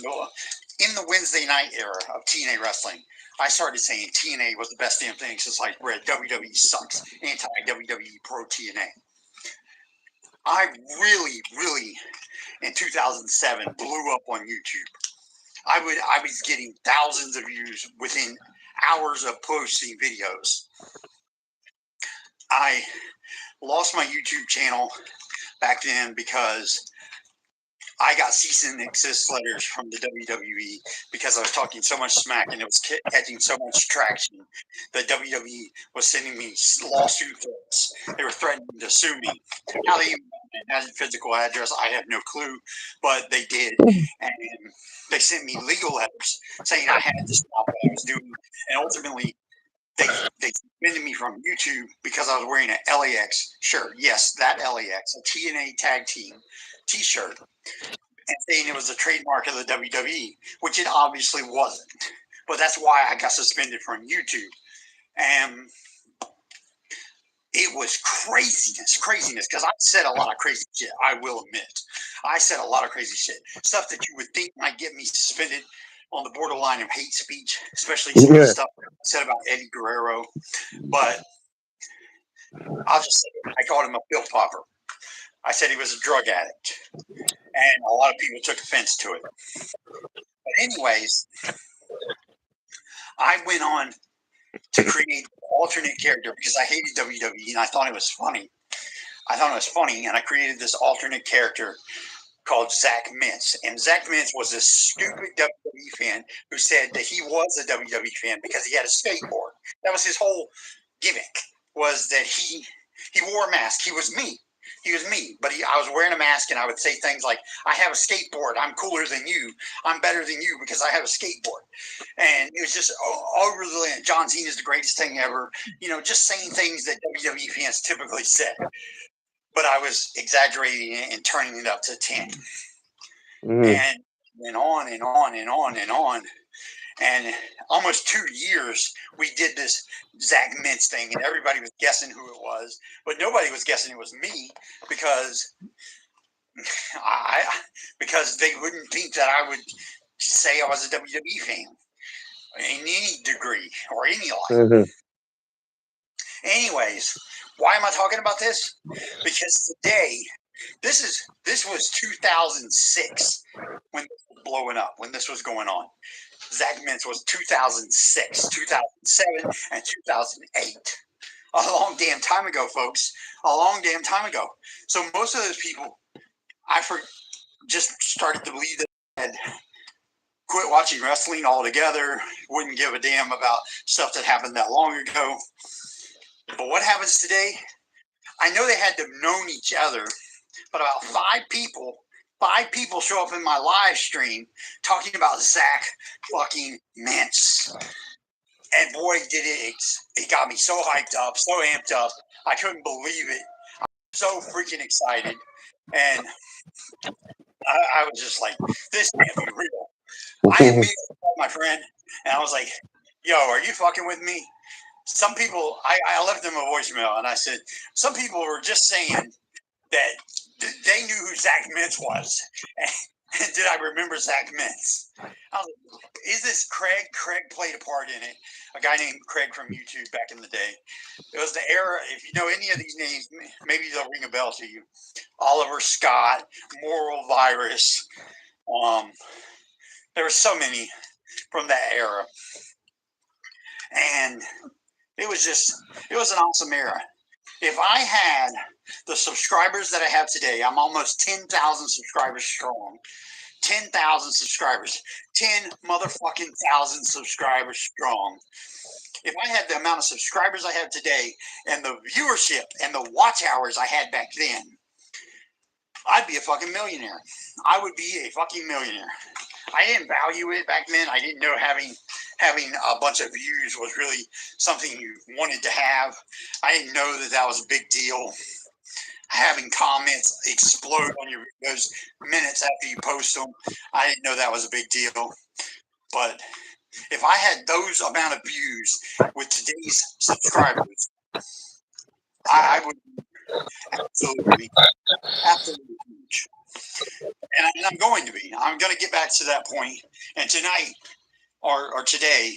the Wednesday night era of TNA wrestling, I started saying TNA was the best damn thing since like bread. WWE sucks. Anti-WWE pro TNA. I really, in 2007, blew up on YouTube. I was getting thousands of views within hours of posting videos. I lost my YouTube channel back then because I got cease and desist letters from the WWE because I was talking so much smack and it was catching so much traction. The WWE was sending me lawsuit threats. They were threatening to sue me. How they even had a physical address, I have no clue, but they did. And they sent me legal letters saying I had to stop what I was doing. And ultimately, they suspended me from YouTube because I was wearing an LAX shirt. Yes, that LAX, a TNA tag team t-shirt, and saying it was a trademark of the WWE, which it obviously wasn't. But that's why I got suspended from YouTube. And it was craziness, because I said a lot of crazy shit, I will admit. I said a lot of crazy shit. Stuff that you would think might get me suspended on the borderline of hate speech, especially some of the stuff I said about Eddie Guerrero. But I'll just say it. I called him a pill popper. I said he was a drug addict. And a lot of people took offense to it. But anyways, I went on to create an alternate character because I hated WWE and I thought it was funny. And I created this alternate character called Zach Mintz. And Zach Mintz was a stupid WWE fan who said that he was a WWE fan because he had a skateboard. That was his whole gimmick, was that he wore a mask. He was me. He was me, but I was wearing a mask, and I would say things like, I have a skateboard. I'm cooler than you. I'm better than you because I have a skateboard. And it was just over the land. John Cena is the greatest thing ever. You know, just saying things that WWE fans typically said. But I was exaggerating it and turning it up to 10. And went on and on and on and on. And almost 2 years, we did this Zach Mintz thing, and everybody was guessing who it was, but nobody was guessing it was me because because they wouldn't think that I would say I was a WWE fan in any degree or any life. Anyways, why am I talking about this? Because today, this was 2006 when this was blowing up, when this was going on. Zach Mintz was 2006, 2007, and 2008. A long damn time ago, folks. A long damn time ago. So most of those people, just started to believe that they had quit watching wrestling altogether, wouldn't give a damn about stuff that happened that long ago. But what happens today? I know they had to have known each other, but about five people show up in my live stream talking about Zach fucking Mintz. And boy, did it got me so hyped up, so amped up. I couldn't believe it. I was so freaking excited. And I was just like, this can't be real. I immediately called my friend, and I was like, yo, are you fucking with me? Some people, I left them a voicemail, and I said, some people were just saying that they knew who Zach Mintz was. And did I remember Zach Mintz? I was like, is this Craig? Craig played a part in it. A guy named Craig from YouTube back in the day. It was the era, if you know any of these names, maybe they'll ring a bell to you. Oliver Scott, Moral Virus. There were so many from that era. And it was an awesome era. If I had the subscribers that I have today, I'm almost 10,000 subscribers strong. 10,000 subscribers. 10 motherfucking thousand subscribers strong. If I had the amount of subscribers I have today and the viewership and the watch hours I had back then, I'd be a fucking millionaire. I would be a fucking millionaire. I didn't value it back then. I didn't know having a bunch of views was really something you wanted to have. I didn't know that was a big deal. Having comments explode on your videos minutes after you post them, I didn't know that was a big deal. But if I had those amount of views with today's subscribers, I would absolutely huge. And I'm going to be. I'm going to get back to that point. And tonight, or today,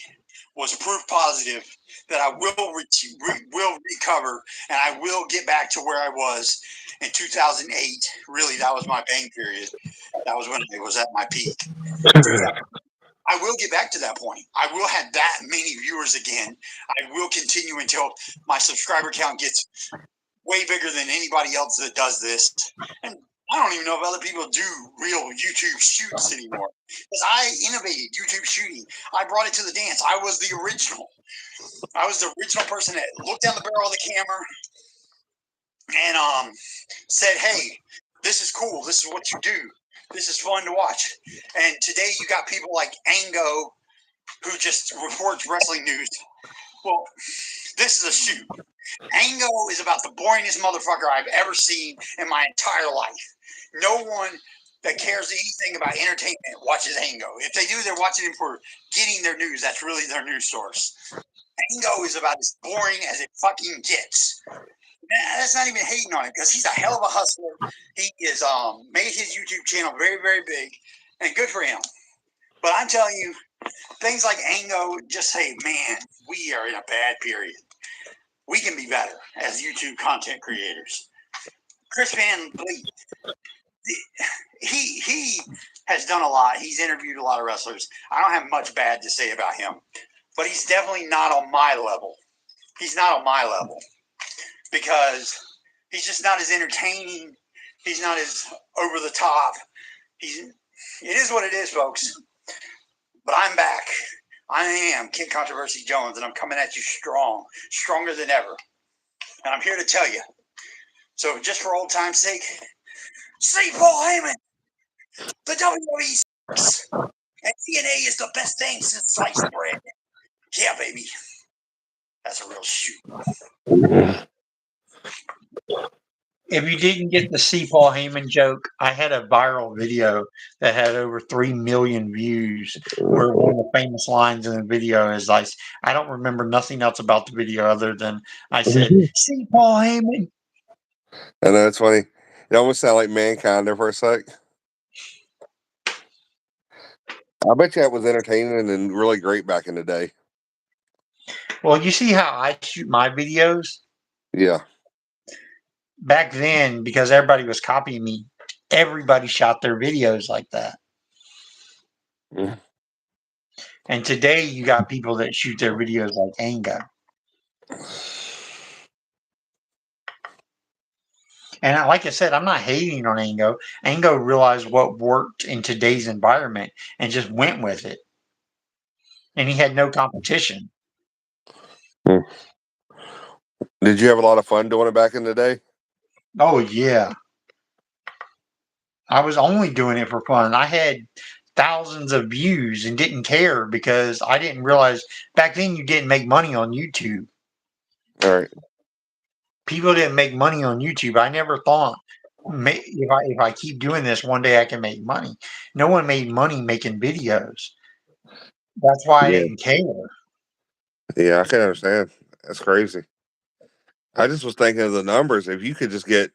was proof positive that I will recover and I will get back to where I was in 2008. Really, that was my bang period. That was when I was at my peak. I will get back to that point. I will have that many viewers again. I will continue until my subscriber count gets way bigger than anybody else that does this. And I don't even know if other people do real YouTube shoots anymore. Because I innovated YouTube shooting. I brought it to the dance. I was the original. I was the original person that looked down the barrel of the camera and said, hey, this is cool. This is what you do. This is fun to watch. And today you got people like Ango who just reports wrestling news. Well, this is a shoot. Ango is about the boringest motherfucker I've ever seen in my entire life. No one that cares anything about entertainment watches Ango. If they do, they're watching him for getting their news. That's really their news source. Ango is about as boring as it fucking gets. That's not even hating on him because he's a hell of a hustler. He is made his YouTube channel very, very big, and good for him. But I'm telling you, things like Ango just say, man, we are in a bad period. We can be better as YouTube content creators. Chris Van Vliet, he has done a lot. He's interviewed a lot of wrestlers. I don't have much bad to say about him, but he's definitely not on my level. He's not on my level because he's just not as entertaining. He's not as over the top. It is what it is, folks. But I'm back. I am Kid Controversy Jones, and I'm coming at you strong, stronger than ever. And I'm here to tell you. So, just for old time's sake, see Paul Heyman. The WWE sucks, and TNA is the best thing since sliced bread. Yeah, baby. That's a real shoot. If you didn't get the C. Paul Heyman joke, I had a viral video that had over 3 million views where one of the famous lines in the video is like, I don't remember nothing else about the video other than I said, C. Paul Heyman. I know it's funny. It almost sounded like Mankind there for a sec. I bet you that was entertaining and really great back in the day. Well, you see how I shoot my videos? Yeah. Back then, because everybody was copying me, everybody shot their videos like that. Mhm. And today, you got people that shoot their videos like Ango. And like I said, I'm not hating on Ango. Ango realized what worked in today's environment and just went with it. And he had no competition. Did you have a lot of fun doing it back in the day? Oh, yeah. I was only doing it for fun. I had thousands of views and didn't care because I didn't realize back then you didn't make money on YouTube. All right. People didn't make money on YouTube. I never thought if I keep doing this, one day I can make money. No one made money making videos. That's why I Yeah. didn't care. Yeah, I can understand. That's crazy. I just was thinking of the numbers. If you could just get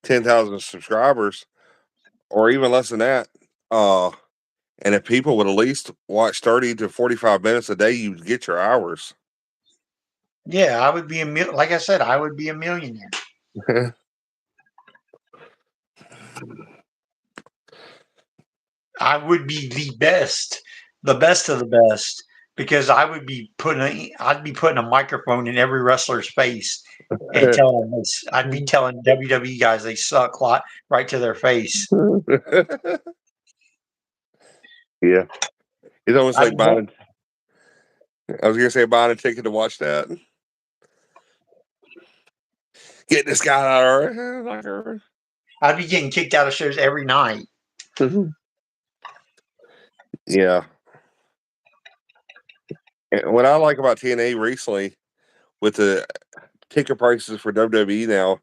10,000 subscribers or even less than that, and if people would at least watch 30 to 45 minutes a day, you'd get your hours. Yeah, I would be like I said, I would be a millionaire. I would be the best of the best, because I'd be putting a microphone in every wrestler's face and telling them I'd be telling WWE guys they suck right to their face. Yeah. It's almost I like would, I was gonna say buying a ticket to watch that. Get this guy out of here. I'd be getting kicked out of shows every night. Yeah. And what I like about TNA recently with the ticket prices for WWE now,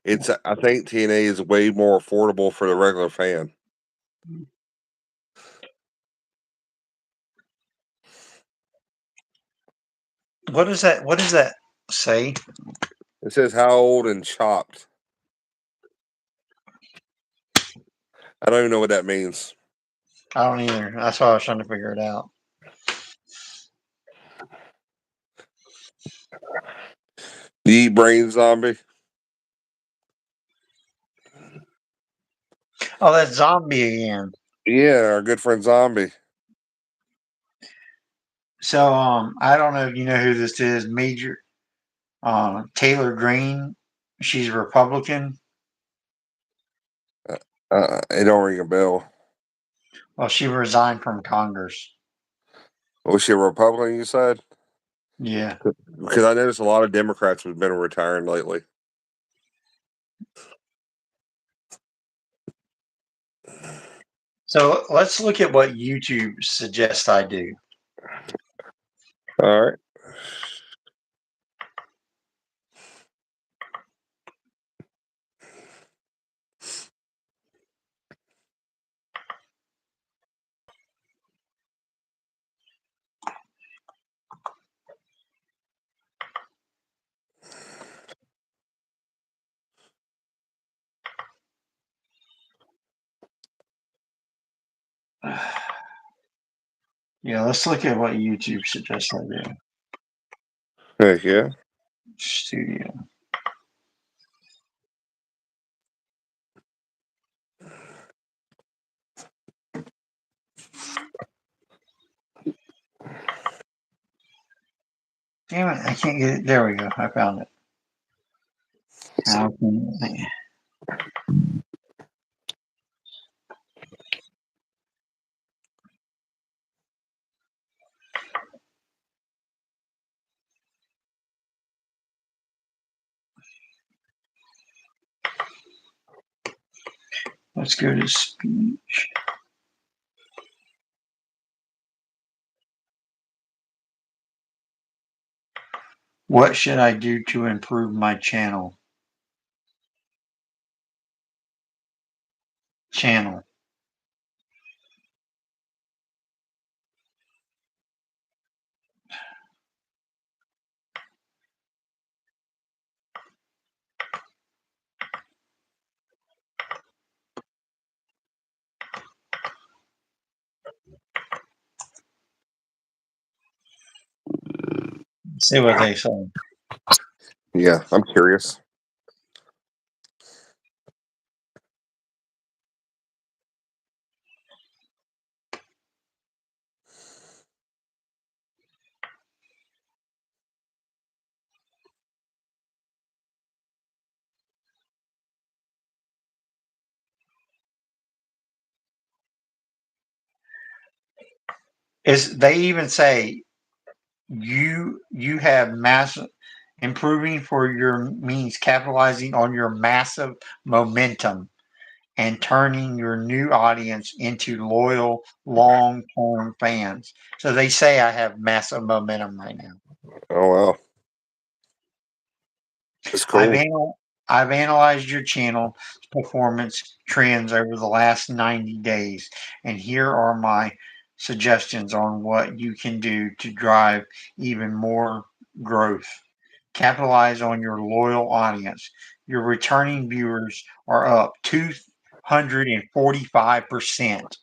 I think TNA is way more affordable for the regular fan. What does that say? It says how old and chopped. I don't even know what that means. I don't either. That's why I was trying to figure it out. Do you eat brain zombie? Oh, that's Zombie again. Yeah, our good friend Zombie. So I don't know if you know who this is. Major Taylor Green. She's Republican. It don't ring a bell. Well, she resigned from Congress. Was she a Republican, you said? Yeah. Because I noticed a lot of Democrats have been retiring lately. So let's look at what YouTube suggests I do. All right. Yeah, let's look at what YouTube suggests I do. Heck yeah. Studio. Damn it, I can't get it. There we go. I found it. Now, Let's go to speech. What should I do to improve my channel? See what they say. Yeah, I'm curious. They even say you have massive improving for your means capitalizing on your massive momentum and turning your new audience into loyal long-term fans. So they say I have massive momentum right now. Oh wow, it's I've cool. I've analyzed your channel performance trends over the last 90 days, and here are my suggestions on what you can do to drive even more growth. Capitalize on your loyal audience. Your returning viewers are up 245%.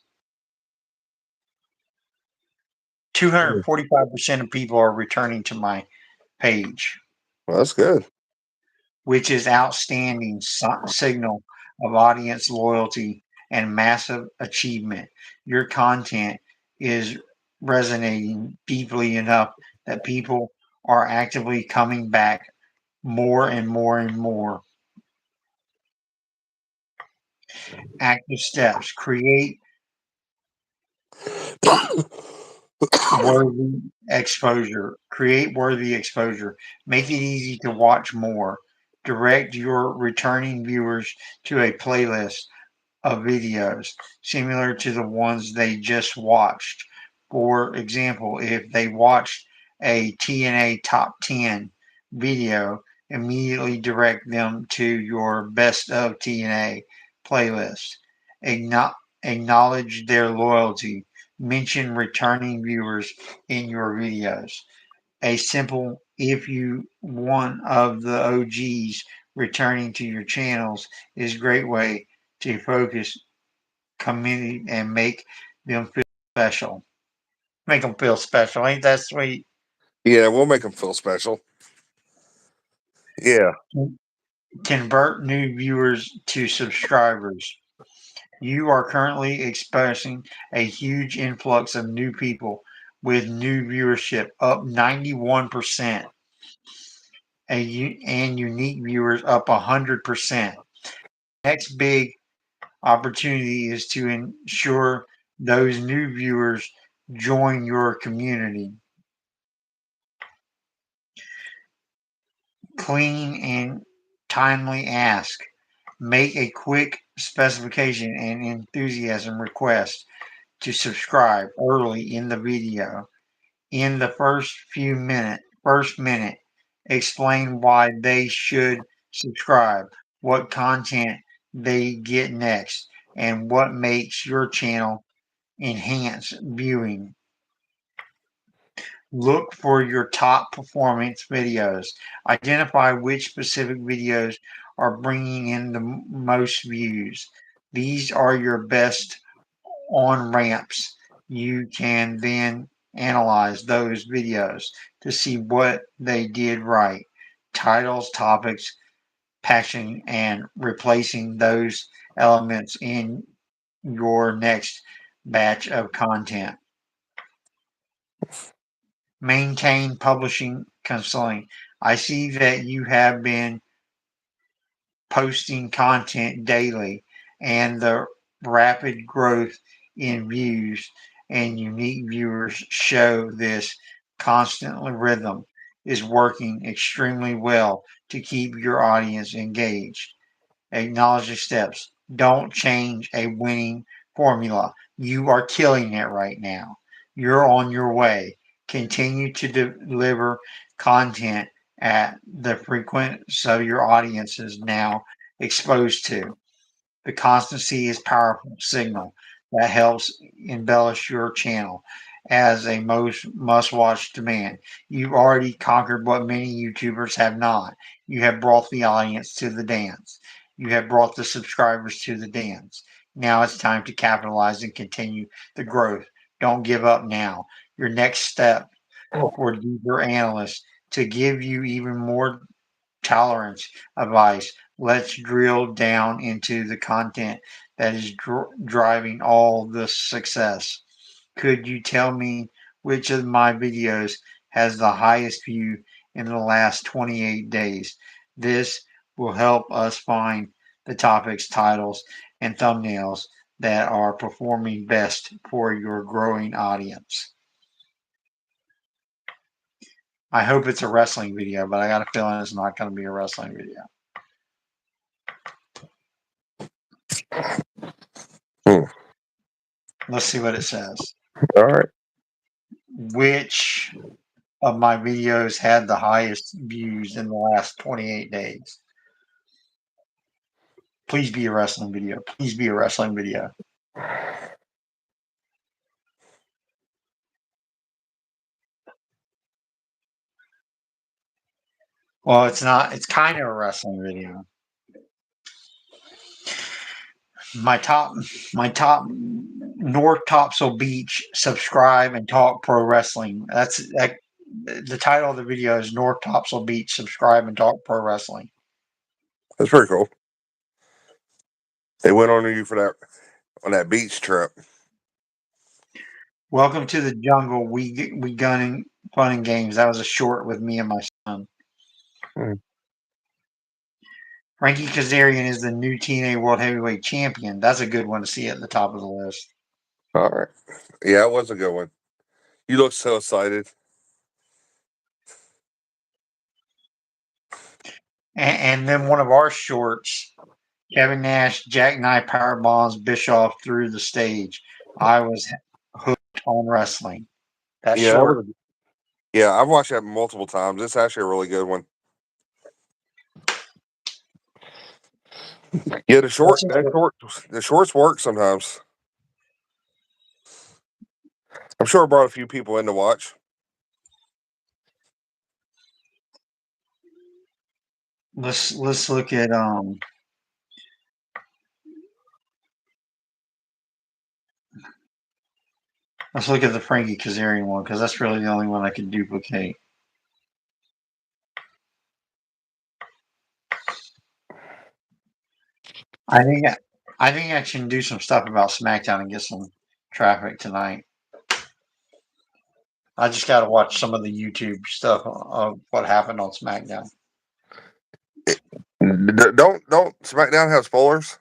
245% of people are returning to my page, Well, that's good. which is outstanding signal of audience loyalty and massive achievement. Your content is resonating deeply enough that people are actively coming back more and more and more. Active steps. Worthy Create worthy exposure. Make it easy to watch more. Direct your returning viewers to a playlist of videos similar to the ones they just watched. For example, if they watched a TNA Top 10 video, immediately direct them to your Best of TNA playlist. Acknowledge their loyalty. Mention returning viewers in your videos. A simple if you one of the OGs returning to your channels is a great way to focus community and make them feel special. Make them feel special. Ain't that sweet? Yeah, we'll make them feel special. Yeah. Convert new viewers to subscribers. You are currently experiencing a huge influx of new people with new viewership up 91% and unique viewers up 100%. Next big opportunity is to ensure those new viewers join your community. Clean and timely ask. Make a quick specification and enthusiasm request to subscribe early in the video. In the first minute, explain why they should subscribe, what content they get next, and what makes your channel enhance viewing. Look for your top performance videos. Identify which specific videos are bringing in the most views. These are your best on ramps. You can then analyze those videos to see what they did right. Titles, topics, passion, and replacing those elements in your next batch of content. Maintain publishing consulting. I see that you have been posting content daily, and the rapid growth in views and unique viewers show this constant rhythm is working extremely well to keep your audience engaged. Acknowledge the steps. Don't change a winning formula. You are killing it right now. You're on your way. Continue to deliver content at the frequency of your audience is now exposed to. The constancy is powerful signal that helps embellish your channel as a most must-watch demand. You've already conquered what many YouTubers have not. You have brought the audience to the dance. You have brought the subscribers to the dance. Now it's time to capitalize and continue the growth. Don't give up now. Your next step for deeper analysts to give you even more tolerance advice. Let's drill down into the content that is driving all the success. Could you tell me which of my videos has the highest view in the last 28 days? This will help us find the topics, titles, and thumbnails that are performing best for your growing audience. I hope it's a wrestling video, but I got a feeling it's not going to be a wrestling video. Let's see what it says. All right. Which of my videos had the highest views in the last 28 days? Please be a wrestling video. Please be a wrestling video. Well, it's not. It's kind of a wrestling video. My top North Topsail Beach. Subscribe and talk pro wrestling. The title of the video is North Topsail Beach. Subscribe and talk pro wrestling. That's pretty cool. They went on you for that on that beach trip. Welcome to the jungle. We gunning fun and games. That was a short with me and my son. Frankie Kazarian is the new TNA World Heavyweight Champion. That's a good one to see at the top of the list. All right. Yeah, it was a good one. You look so excited. And then one of our shorts, Kevin Nash, jackknife power bombs Bischoff through the stage. I was hooked on wrestling. That short. Yeah, I've watched that multiple times. It's actually a really good one. Yeah, the shorts work sometimes. I'm sure it brought a few people in to watch. Let's look at let's look at the Frankie Kazarian one because that's really the only one I can duplicate. I think I can do some stuff about Smackdown and get some traffic tonight. I just got to watch some of the YouTube stuff of what happened on SmackDown. Don't SmackDown have spoilers?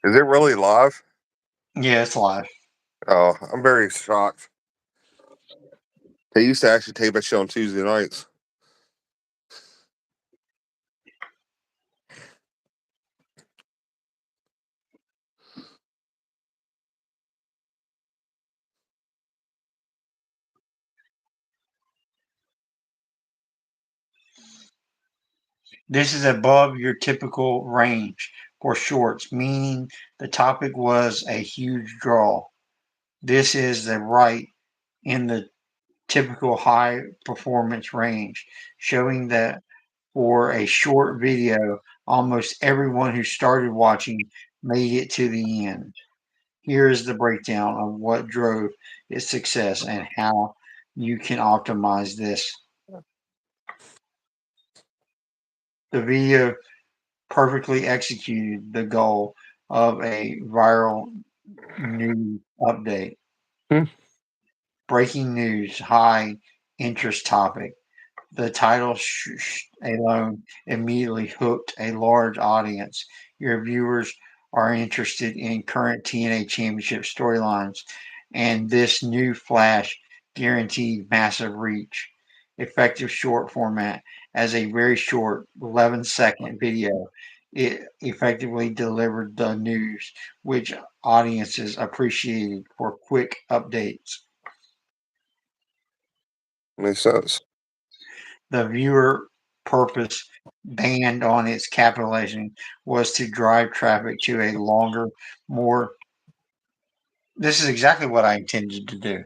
Is it really live? Yeah, it's live. Oh, I'm very shocked. They used to actually tape that show on Tuesday nights. This is above your typical range for shorts, meaning the topic was a huge draw. This is the right in the typical high performance range, showing that for a short video, almost everyone who started watching made it to the end. Here is the breakdown of what drove its success and how you can optimize this. The video perfectly executed the goal of a viral news update. Breaking news, high interest topic. The title alone immediately hooked a large audience. Your viewers are interested in current TNA Championship storylines, and this new flash guaranteed massive reach. Effective short format as a very short 11-second video It effectively delivered the news, which audiences appreciated for quick updates. Makes sense. The viewer purpose banned on its capitalization was to drive traffic to a longer, more. This is exactly what I intended to do.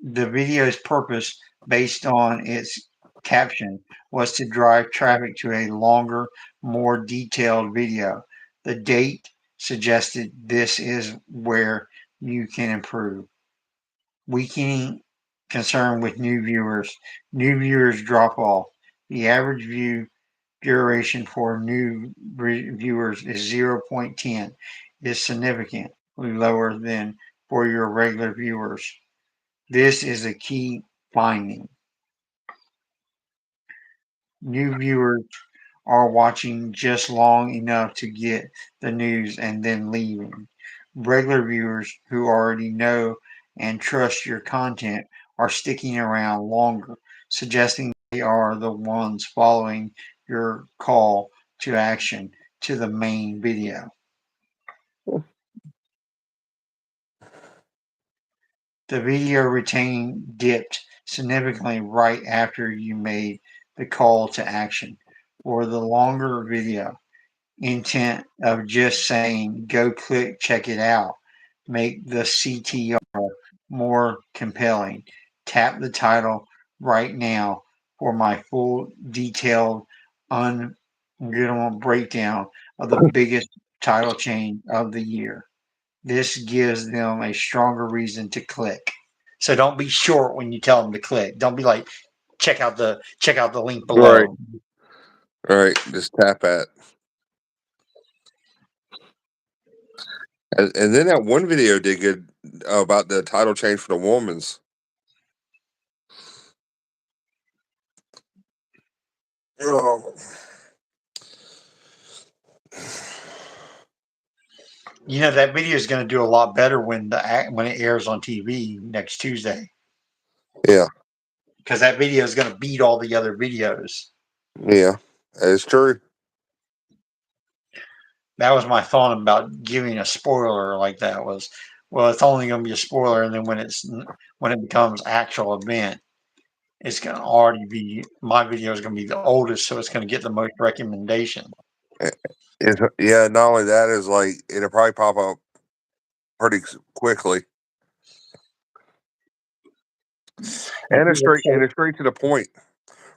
The video's purpose, based on its caption, was to drive traffic to a longer, more detailed video. The date suggested this is where you can improve. Weakening concern with new viewers. New viewers drop off. The average view duration for new viewers is 0.10, is significantly lower than for your regular viewers. This is a key finding. New viewers are watching just long enough to get the news and then leaving. Regular viewers who already know and trust your content are sticking around longer, suggesting they are the ones following your call to action to the main video. The video retaining dipped significantly right after you made the call to action. For the longer video, intent of just saying go click check it out make the CTR more compelling. Tap the title right now for my full detailed unforgettable breakdown of the biggest title change of the year. This gives them a stronger reason to click. So don't be short when you tell them to click. Don't be like check out the link Right. below. Right. Just tap at. And then that one video did good about the title change for the women's. Oh. You know that video is going to do a lot better when it airs on TV next Tuesday Yeah. because that video is going to beat all the other videos. Yeah. It's true. That was my thought about giving a spoiler like that was, well, it's only going to be a spoiler, and then when it becomes actual event, it's going to already be my video is going to be the oldest, so it's going to get the most recommendation. Yeah. Not only that is like it'll probably pop up pretty quickly, and it's straight to the point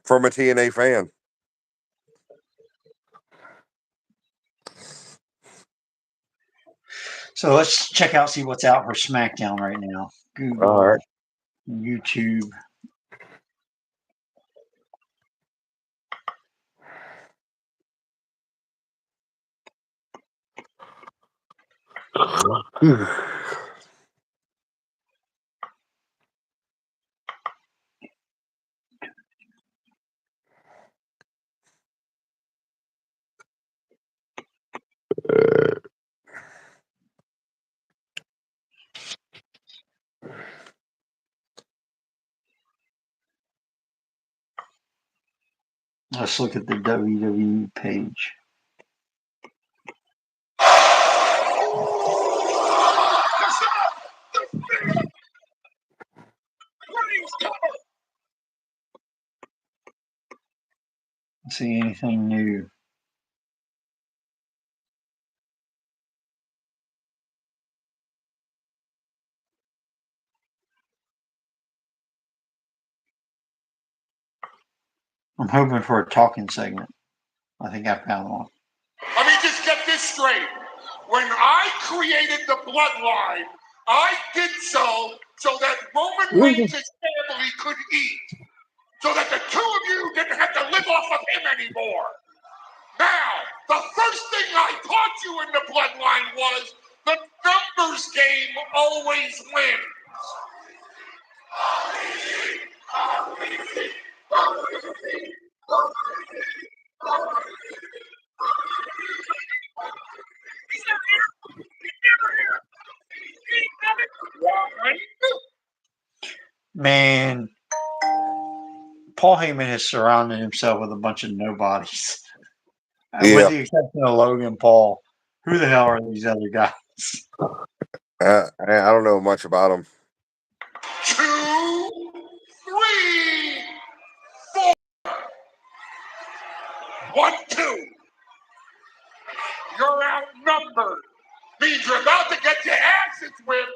from a TNA fan. So let's check out, see what's out for SmackDown right now. Google, All right. YouTube. Let's look at the WWE page. See anything new. I'm hoping for a talking segment. I think I found one. Let me just get this straight. When I created the bloodline, I did so that Roman Reigns' family could eat. So that the two of you didn't have to live off of him anymore. Now, the first thing I taught you in the bloodline was the numbers game always wins. Man, Paul Heyman has surrounded himself with a bunch of nobodies. Yeah. With the exception of Logan Paul. Who the hell are these other guys? I don't know much about him. 2, 3, 4. 1, 2. You're outnumbered. Means you're about to get your asses whipped,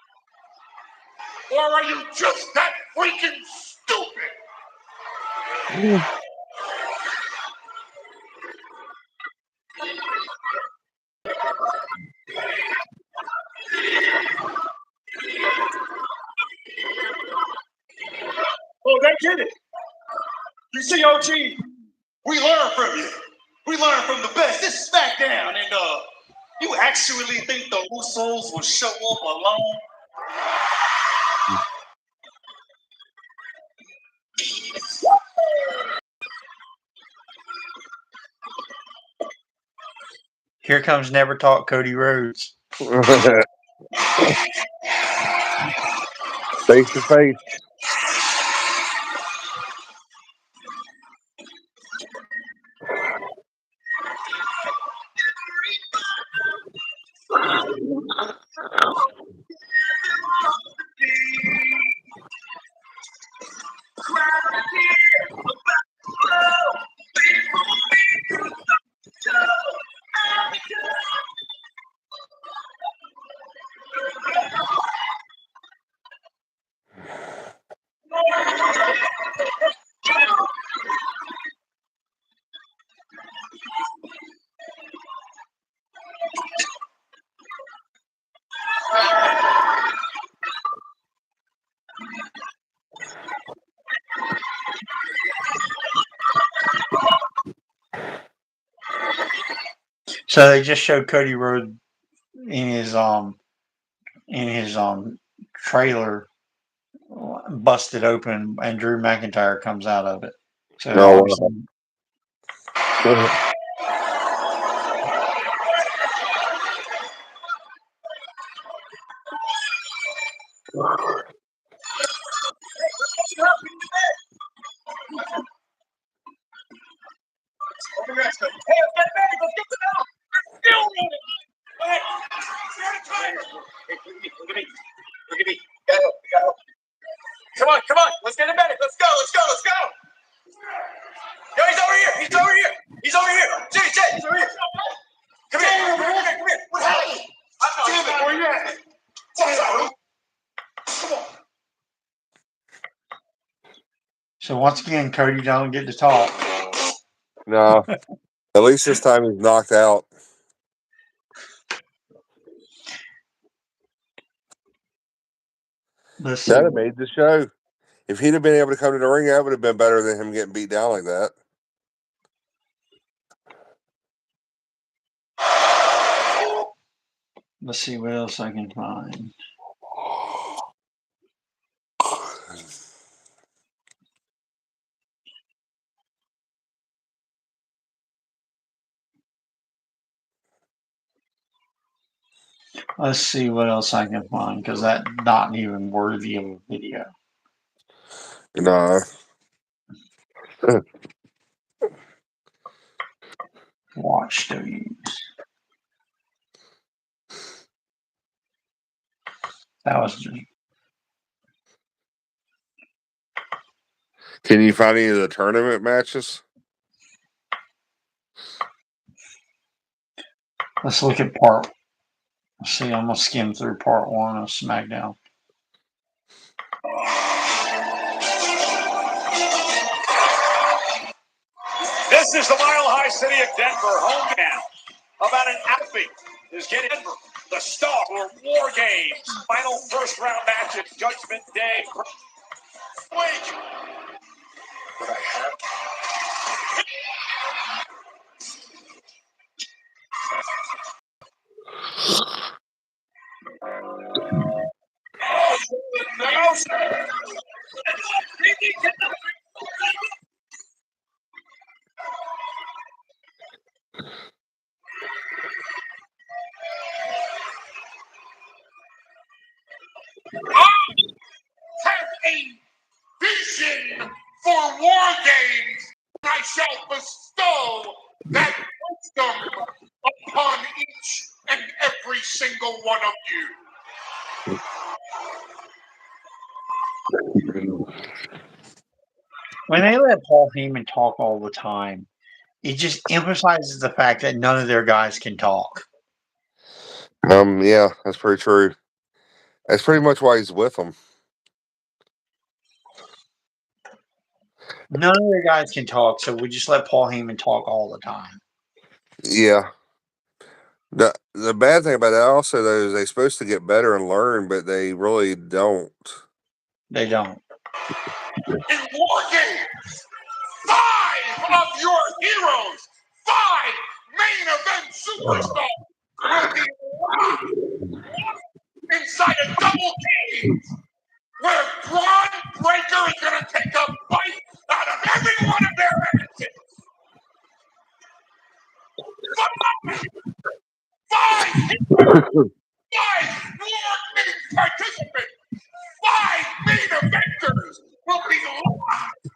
or are you just that freaking stupid? Oh, they get it. You see, OG, we learn from you. We learn from the best. This is Smackdown, and you actually think the Usos will show up alone? Here comes Never Talk Cody Rhodes. Face to face. So they just showed Cody Rhodes in his trailer busted open, and Drew McIntyre comes out of it. So No. obviously, Look at me. Go. Come on. Let's get in bed. Let's go. Yo, he's over here. He's over here. Jay, he's over here. Come here. What happened? Damn it, where you at? Come on. so once again, Cody don't get to talk. No. At least this time he's knocked out. Let's see. That'd have made the show. If he'd have been able to come to the ring, that would have been better than him getting beat down like that. Let's see what else I can find. Let's see what else I can find, because that's not even worthy of a video. Nah. Watch these. That was just. Can you find any of the tournament matches? Let's look at part. Let's see, I'm gonna skim through part 1 of SmackDown. This is the Mile High City of Denver, hometown. About an outfit is getting Denver. The Star War Games. Final first round match at Judgment Day. Wait. What I have. Have a vision for war games. I shall bestow that wisdom upon each and every single one of you. When they let Paul Heyman talk all the time, it just emphasizes the fact that none of their guys can talk. Yeah, that's pretty true. That's pretty much why he's with them. None of their guys can talk, so we just let Paul Heyman talk all the time. Yeah. The bad thing about that also though is they're supposed to get better and learn, but they really don't. They don't. In War Games, 5 of your heroes, 5 main event superstars will be locked inside a double cage where Braun Breaker is going to take a bite out of every one of their asses. 5 heroes, 5 War Games participants, 5 main eventers will be locked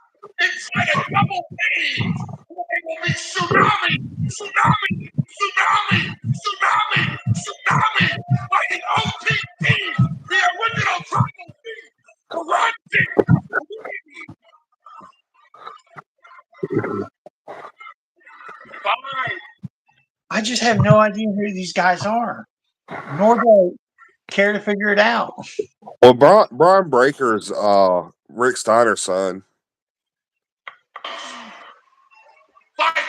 inside a double cage where they will be tsunami, tsunami, tsunami, tsunami, tsunami by the OTT, the original tribal team, grunting. Fine. I just have no idea who these guys are, nor do I care to figure it out. Well, Braun Breaker's Rick Steiner's son. 5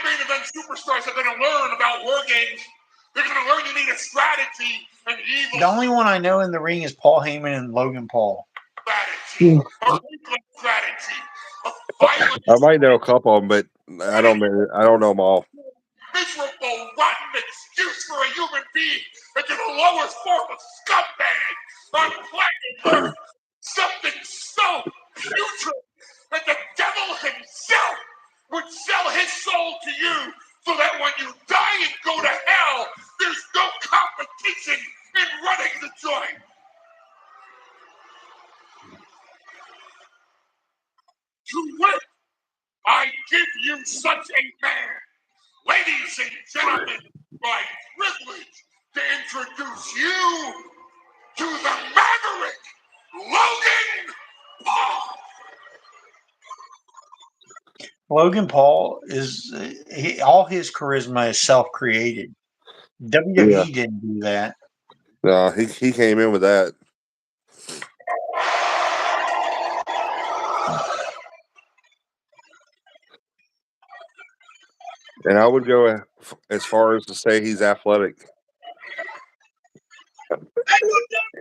main event superstars are going to learn about War Games. They're going to learn you need a strategy and evil The only one I know in the ring is Paul Heyman and Logan Paul. strategy, a ruthless strategy, a violent, I might know a couple of them, but I don't know them all. miserable, rotten excuse for a human being into the lowest form of scumbag on planet Earth. Something so putrid that the devil himself would sell his soul to you so that when you die and go to hell, there's no competition in running the joint. To wit, I give you such a man. Ladies and gentlemen, my privilege to introduce you to the Maverick, Logan Paul. Logan Paul is all his charisma is self-created. WWE didn't do that. No, he came in with that. And I would go as far as to say he's athletic. I will never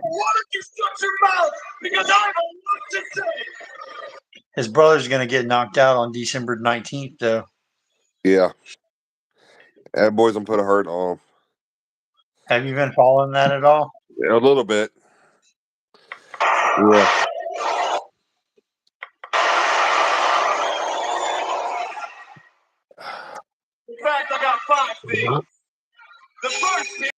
want to shut your mouth because I don't want to say. His brother's going to get knocked out on December 19th, though. Yeah. That boy's gonna put a hurt on him. Have you been following that at all? A little bit. Yeah. In fact, I got 5 things. The first thing.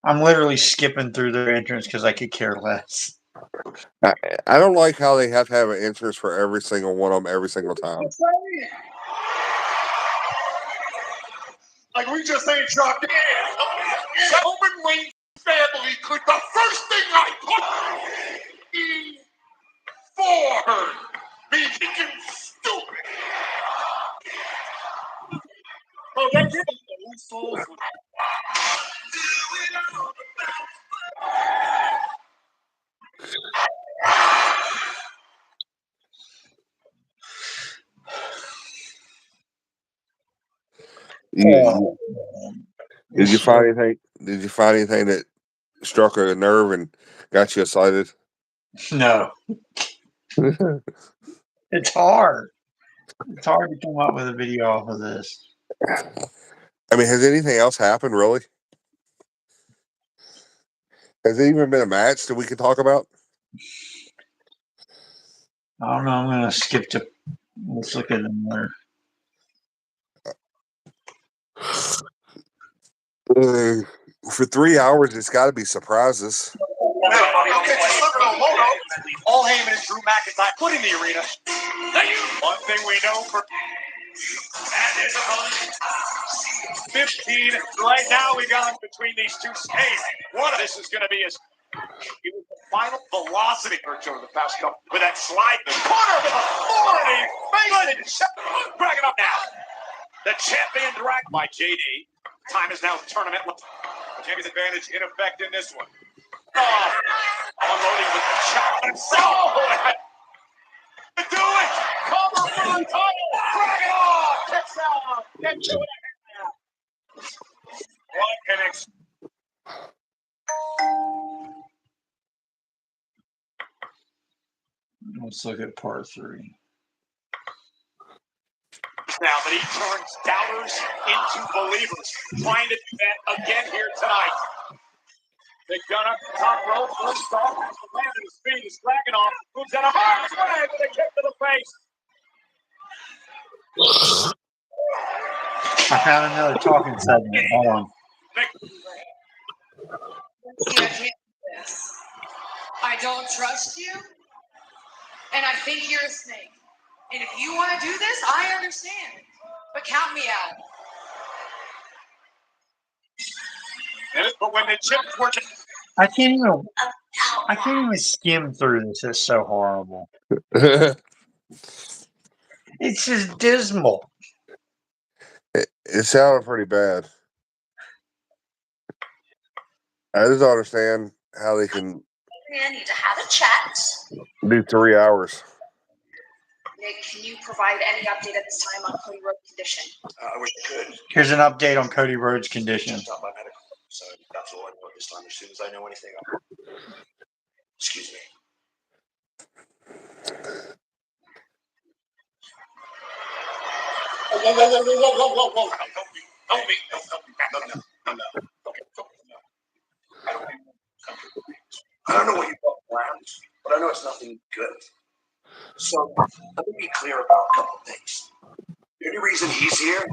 I'm literally skipping through their entrance because I could care less. I don't like how they have to have an entrance for every single one of them every single time. Like we just ain't dropped in. Roman Reigns' family could the first thing I put in for her be thinking stupid. Oh, that's it. The souls would- Did you find anything? Did you find anything that struck a nerve and got you excited? No, it's hard. It's hard to come up with a video off of this. I mean, has anything else happened really? Has it even been a match that we could talk about? I don't know. I'm going to skip to. Let's look at them there. For 3 hours, it's got to be surprises. I'll get you something Paul Heyman and Drew McIntyre put in the arena. One thing we know for that is 15 right now. We got between these two. Hey, one of this is going to be his final velocity over the past couple with that slide in the corner with authority. Drag it up now. The champion dragged by JD. Time is now tournament. The champion's advantage in effect in this one. Unloading with the chop. Do it! Cover for the title! Drag it on! Kicks out! Get to it! One connection. Let's look at part 3. Now that he turns doubters into believers. Trying to do that again here tonight. They've done up the top rope. First off, has the land of his feet. He's dragging off. Moves out of harm's way with a kick to the face. I found another talking segment. Hold on. You can't do this. I don't trust you, and I think you're a snake. And if you want to do this, I understand. But count me out. But when the chips were I can't even skim through this. It's so horrible. It's just dismal. It sounded pretty bad. I just don't understand how they can I need to have a chat. do 3 hours. Nick, can you provide any update at this time on Cody Rhodes' condition? I wish I could. Here's an update on Cody Rhodes' condition. It's not my medical, so that's all I know this time. As soon as I know anything, excuse me. Whoa! Help me! Help me! No. Okay, no. I don't know what you've got planned, but I know it's nothing good. So let me be clear about a couple of things. The only reason he's here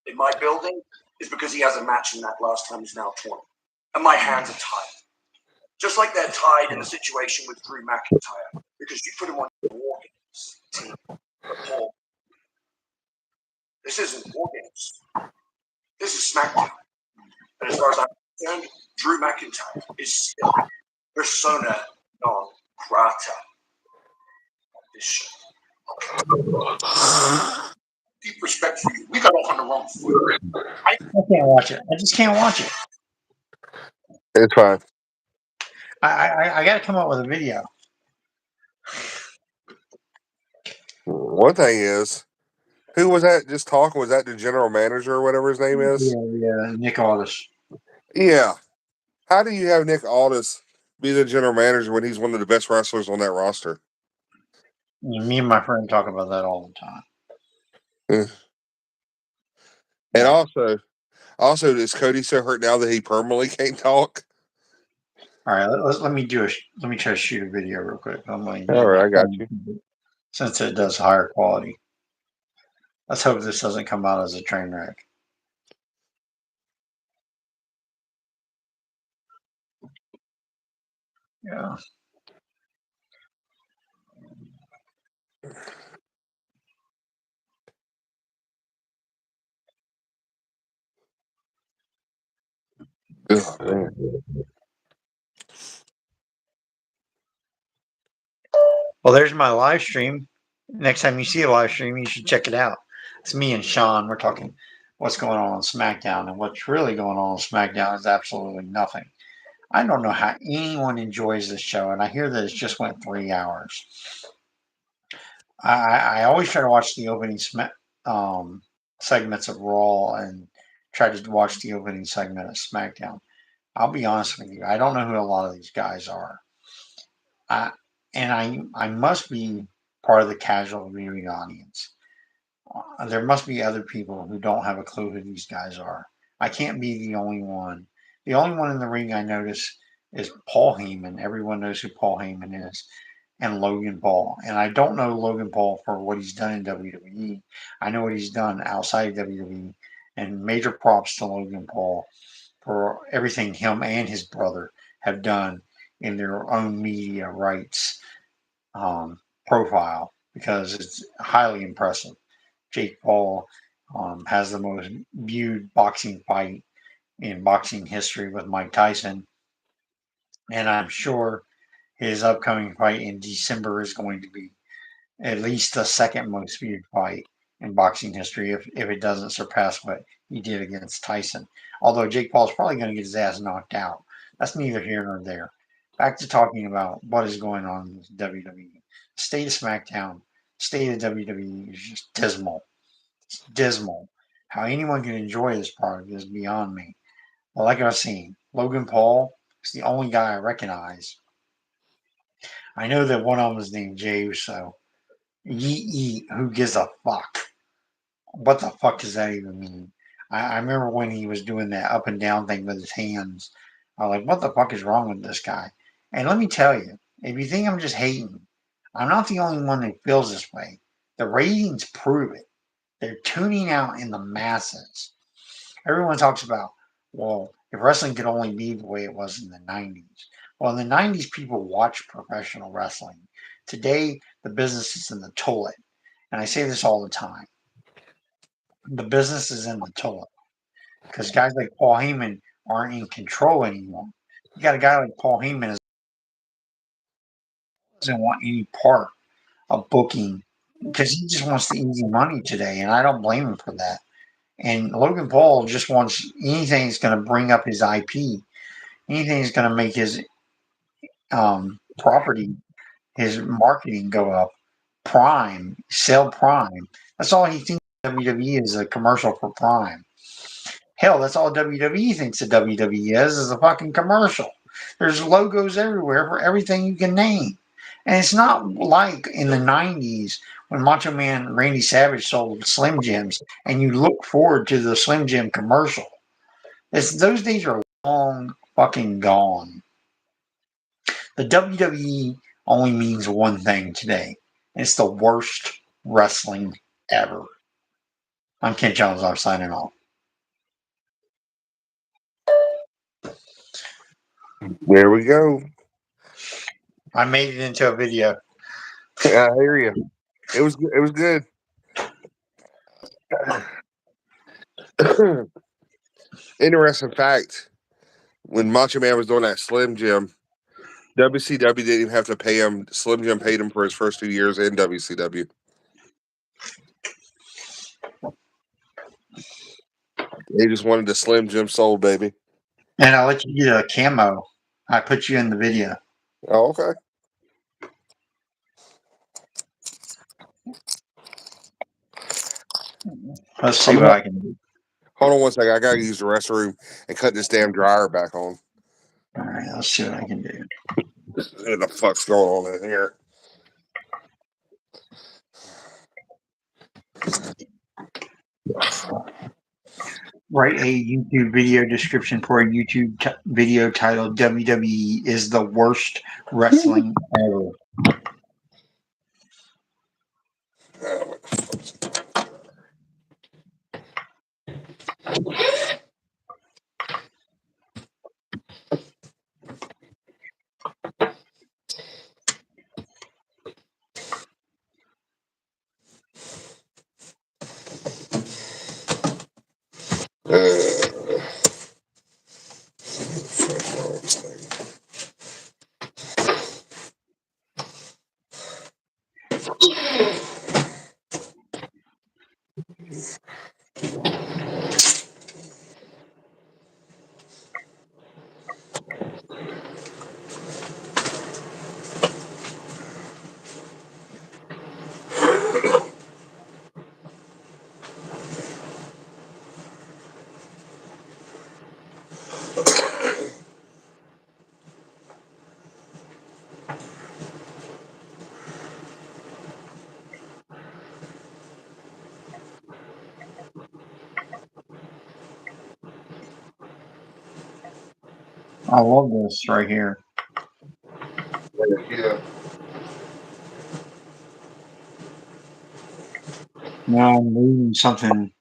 in my building is because he has a match in that last time he's now torn. And my hands are tied. Just like they're tied in the situation with Drew McIntyre, because you put him on the War Games team. But Paul, this isn't War Games. This is Smackdown. And as far as I'm concerned, Drew McIntyre is still persona non grata on this show. Deep respect for you. We got off on the wrong foot. I can't watch it. I just can't watch it. It's fine. I got to come up with a video. One thing is, who was that just talking? Was that the general manager or whatever his name is? Yeah, Nick Aldis. Yeah. How do you have Nick Aldis be the general manager when he's one of the best wrestlers on that roster? Me and my friend talk about that all the time. And also, is Cody so hurt now that he permanently can't talk? All right, let me try to shoot a video real quick. All right, I got you. Since it does higher quality. Let's hope this doesn't come out as a train wreck. Yeah. Oh, man. Well, there's my live stream. Next time you see a live stream, you should check it out. It's me and Shaun. We're talking what's going on SmackDown. And what's really going on SmackDown is absolutely nothing. I don't know how anyone enjoys this show. And I hear that it just went 3 hours. I always try to watch the opening segments of Raw and try to watch the opening segment of SmackDown. I'll be honest with you. I don't know who a lot of these guys are. And I must be part of the casual viewing audience. There must be other people who don't have a clue who these guys are. I can't be the only one. The only one in the ring I notice is Paul Heyman. Everyone knows who Paul Heyman is. And Logan Paul. And I don't know Logan Paul for what he's done in WWE. I know what he's done outside of WWE. And major props to Logan Paul for everything him and his brother have done in their own media rights profile because it's highly impressive. Jake Paul has the most viewed boxing fight in boxing history with Mike Tyson, and I'm sure his upcoming fight in December is going to be at least the second most viewed fight in boxing history if it doesn't surpass what he did against Tyson. Although Jake Paul's probably going to get his ass knocked out. That's neither here nor there. Back to talking about what is going on in WWE. State of SmackDown, state of WWE is just dismal. It's dismal. How anyone can enjoy this product is beyond me. But like I was saying, Logan Paul is the only guy I recognize. I know that one of them is named Jay, so who gives a fuck? What the fuck does that even mean? I remember when he was doing that up and down thing with his hands. I was like, what the fuck is wrong with this guy? And let me tell you, if you think I'm just hating, I'm not the only one that feels this way. The ratings prove it. They're tuning out in the masses. Everyone talks about, well, if wrestling could only be the way it was in the 90s. Well, in the 90s, people watched professional wrestling. Today, the business is in the toilet. And I say this all the time. The business is in the toilet because guys like Paul Heyman aren't in control anymore. You got a guy like Paul Heyman who doesn't want any part of booking because he just wants the easy money today, and I don't blame him for that. And Logan Paul just wants anything that's going to bring up his IP, anything that's going to make his property, his marketing go up. Prime, sell Prime. That's all he thinks WWE is a commercial for Prime. Hell, that's all WWE thinks the WWE is a fucking commercial. There's logos everywhere for everything you can name. And it's not like in the 90s when Macho Man Randy Savage sold Slim Jims and you look forward to the Slim Jim commercial. Those days are long fucking gone. The WWE only means one thing today. It's the worst wrestling ever. I'm Ken Jones. I'm signing off. There we go. I made it into a video. I hear you. It was good. Interesting fact: when Macho Man was doing that Slim Jim, WCW didn't even have to pay him. Slim Jim paid him for his first 2 years in WCW. They just wanted the Slim Jim sold, baby. And I'll let you get a camo. I put you in the video. Oh, okay. Let's see what I can do. Hold on one second. I gotta use the restroom and cut this damn dryer back on. All right, let's see what I can do. What the fuck's going on in here? Write a YouTube video description for a YouTube video titled WWE is the worst wrestling ever. I love this right here. Yeah. Now I'm reading something.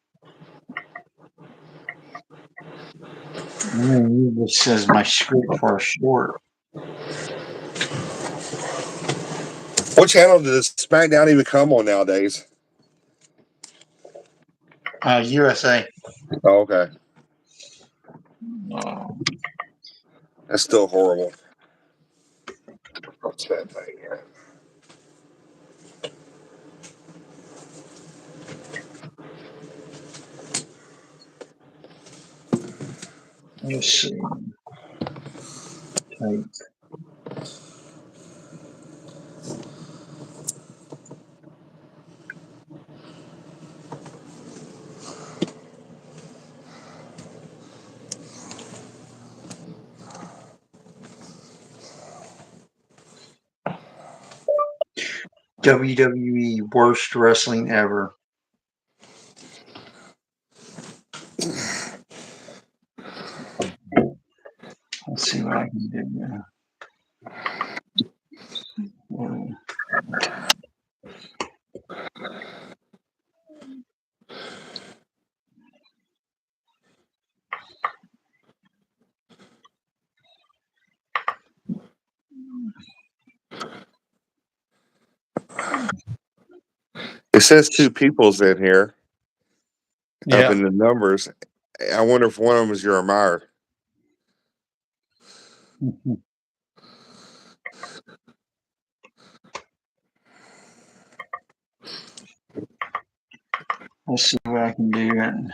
I'm going to use this as my script for a short. What channel does Smackdown even come on nowadays? USA. Oh, okay. Oh. That's still horrible. What's that thing here? Let's see. Type. WWE worst wrestling ever. Let's see what I can do now. It says two people's in here up Yeah. in the numbers. I wonder if one of them is your admirer. Let's see what I can do.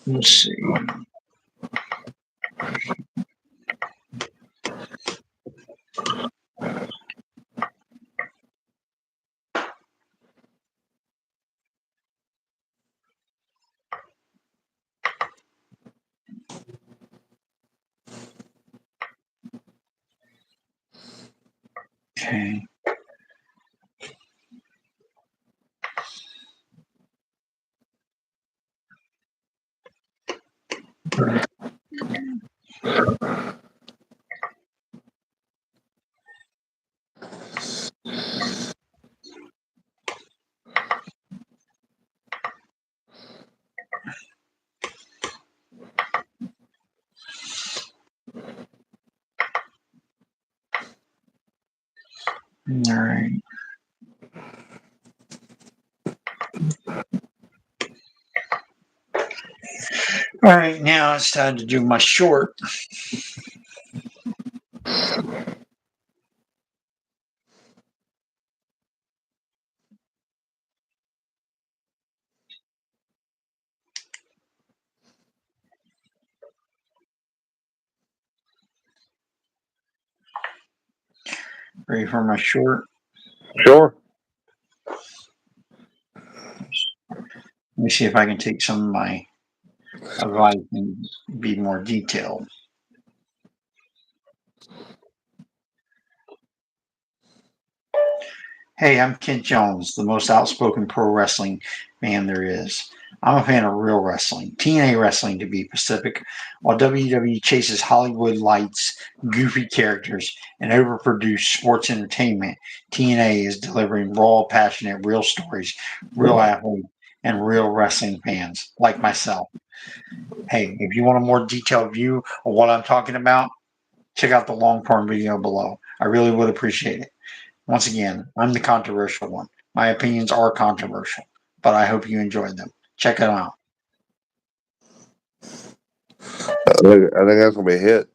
Let's see. Okay. All right. All right. Now it's time to do my short. Ready for my short? Sure. Let me see if I can take some of my advice and be more detailed. Hey, I'm Kent Jones, the most outspoken pro wrestling fan there is. I'm a fan of real wrestling, TNA wrestling to be specific. While WWE chases Hollywood lights, goofy characters, and overproduced sports entertainment, TNA is delivering raw, passionate, real stories, real athletes, and real wrestling fans like myself. Hey, if you want a more detailed view of what I'm talking about, check out the long form video below. I really would appreciate it. Once again, I'm the controversial one. My opinions are controversial, but I hope you enjoyed them. Check it out. I think that's gonna be a hit.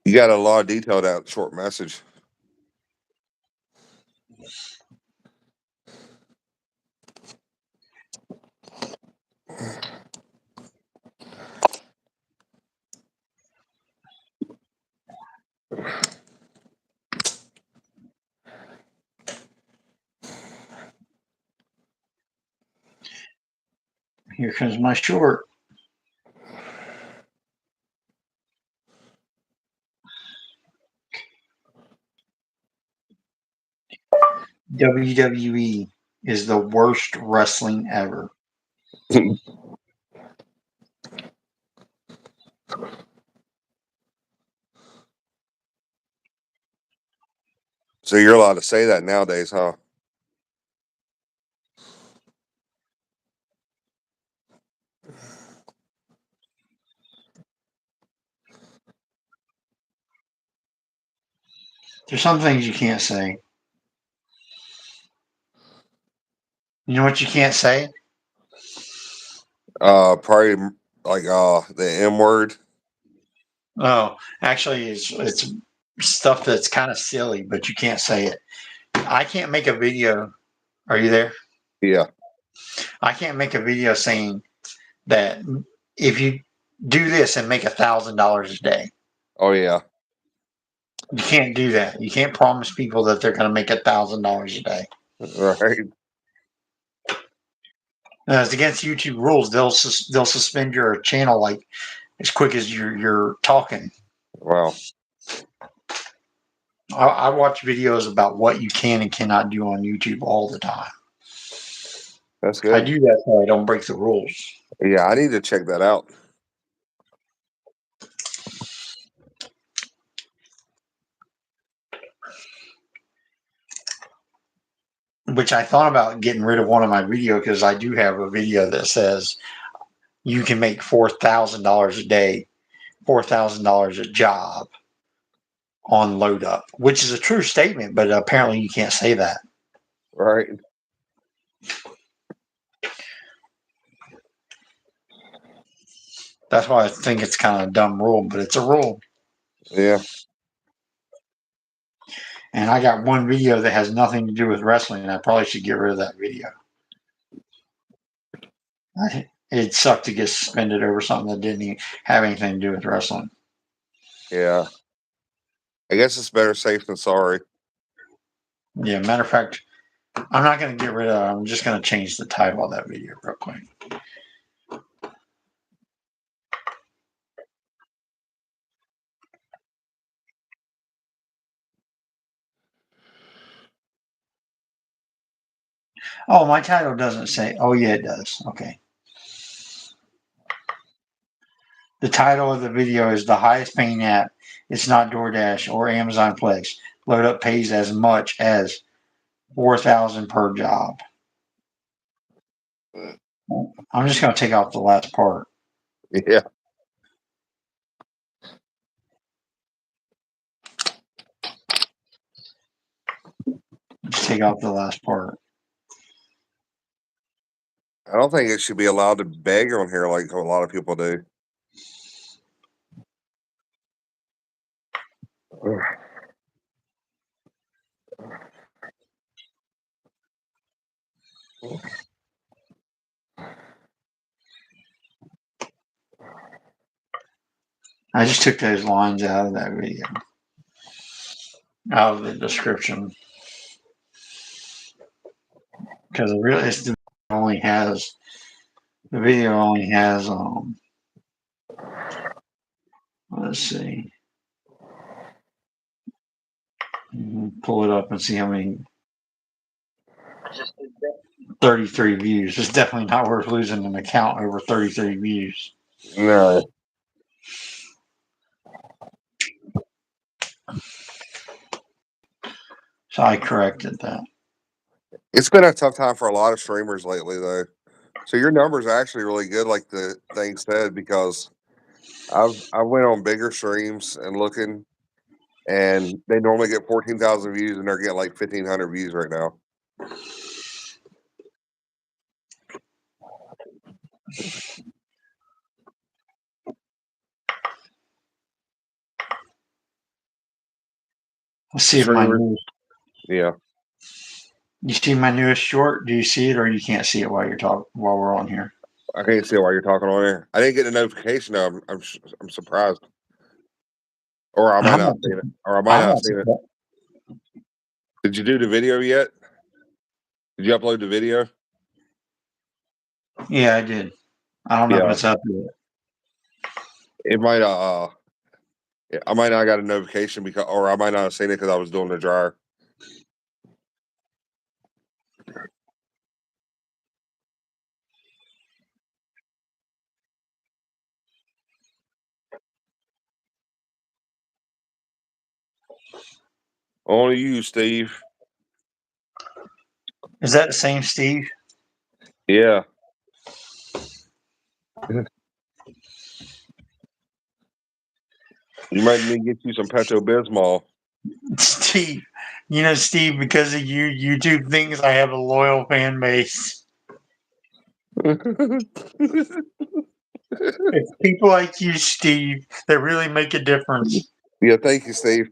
You got a lot of detail that short message. Here comes my short. WWE is the worst wrestling ever. So you're allowed to say that nowadays, huh? There's some things you can't say. You know what you can't say? Probably like the M word. Oh, actually, it's stuff that's kind of silly, but you can't say it. I can't make a video. Are you there? Yeah. I can't make a video saying that if you do this and make $1,000 a day. Oh yeah. You can't do that. You can't promise people that they're going to make $1,000 a day. Right. It's against YouTube rules. They'll suspend your channel like as quick as you're talking. Wow. I watch videos about what you can and cannot do on YouTube all the time. That's I good. do that so I don't break the rules. Yeah, I need to check that out. Which I thought about getting rid of one of my videos because I do have a video that says you can make $4,000 a day, $4,000 a job on load up, which is a true statement, but apparently you can't say that. Right. That's why I think it's kind of a dumb rule, but it's a rule. Yeah. And I got one video that has nothing to do with wrestling, and I probably should get rid of that video. It'd suck to get suspended over something that didn't have anything to do with wrestling. Yeah. I guess it's better safe than sorry. Yeah, matter of fact, I'm not going to get rid of it. I'm just going to change the title of that video real quick. Oh, my title doesn't say. Oh, yeah, it does. Okay. The title of the video is The Highest Paying App. It's not DoorDash or Amazon Flex. Load Up pays as much as $4,000 per job. I'm just going to take off the last part. Yeah. Just take off the last part. I don't think it should be allowed to beg on here like a lot of people do. I just took those lines out of that video, out of the description, because the video only has let's see, pull it up and see how many. 33 views. It's definitely not worth losing an account over 33 views. No. So I corrected that. It's been a tough time for a lot of streamers lately, though. So your numbers are actually really good, like the thing said, because I went on bigger streams and looking, and they normally get 14,000 views, and they're getting like 1,500 views right now. Let's see if my Streamers. newest, Yeah. you see my newest short. Do you see it, or you can't see it while you're talking while we're on here? I can't see why you're talking on there. I didn't get a notification. I'm surprised. Or I might I'm not not. have seen it. Or I might I'm not have not seen it. surprised. Did you do the video yet? Did you upload the video? Yeah, I did. I don't know if Yeah. it's up yet. It might I might not have got a notification because, or I might not have seen it because I was doing the dryer. Only you, Steve. Is that the same Steve? Yeah. You might need to get you some Pepto Bismol. Steve. You know, Steve, because of you, YouTube thinks I have a loyal fan base. It's people like you, Steve, that really make a difference. Yeah, thank you, Steve.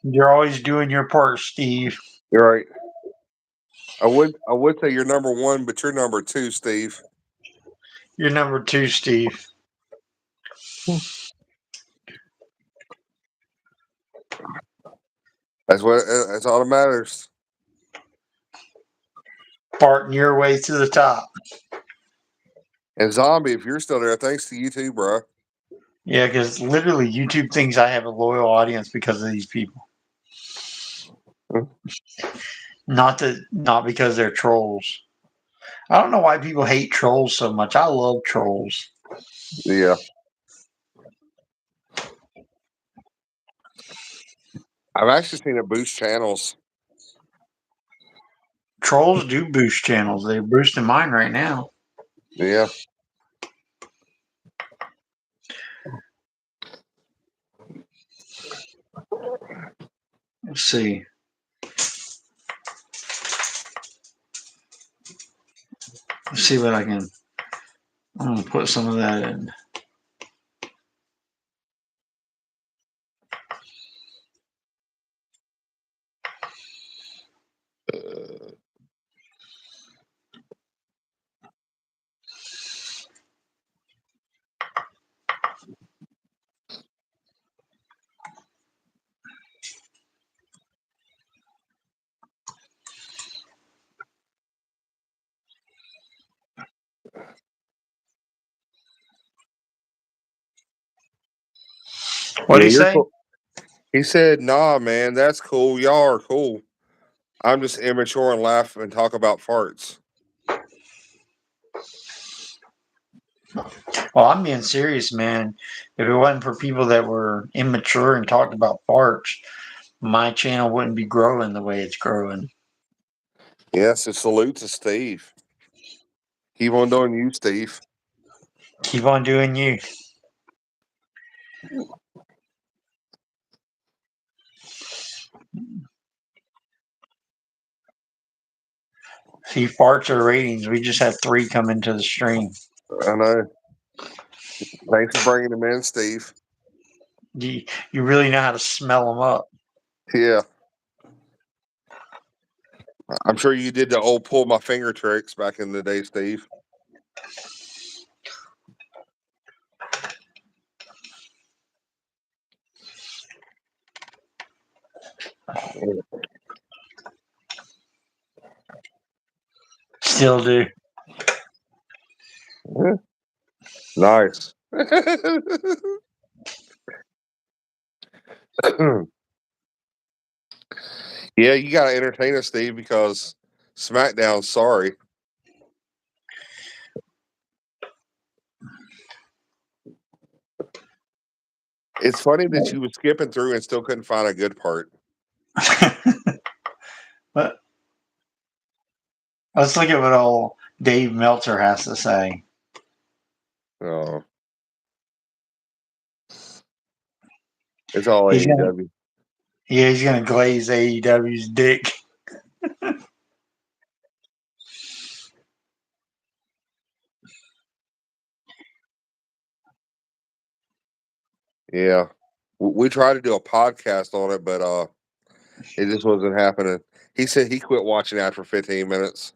You're always doing your part, Steve. You're right. I would say you're number one, but you're number two, Steve. You're number 2, Steve. That's all that matters. Farting your way to the top. And Zombie, if you're still there, thanks to you too, bro. Yeah, because literally YouTube thinks I have a loyal audience because of these people. Not because they're trolls. I don't know why people hate trolls so much. I love trolls. Yeah. I've actually seen it boost channels. Trolls do boost channels. They're boosting mine right now. Yeah. Let's see. Let's see what I can. I'm gonna put some of that in. What do you You're say? cool. He said, "Nah, man, that's cool. Y'all are cool. I'm just immature and laugh and talk about farts." Well, I'm being serious, man. If it wasn't for people that were immature and talked about farts, my channel wouldn't be growing the way it's growing. Yes, a salute to Steve. Keep on doing you, Steve. Keep on doing you. See, farts are ratings. We just had 3 come into the stream. I know. Thanks for bringing them in, Steve. You really know how to smell them up. Yeah. I'm sure you did the old pull my finger tricks back in the day, Steve. Still do. Nice. Yeah, you got to entertain us, Steve, because Smackdown's sorry. It's funny that you were skipping through and still couldn't find a good part. But let's look at what old Dave Meltzer has to say. Oh, it's all He's gonna, AEW. yeah, he's gonna glaze AEW's dick. Yeah. We tried to do a podcast on it, but it just wasn't happening. He said he quit watching after 15 minutes.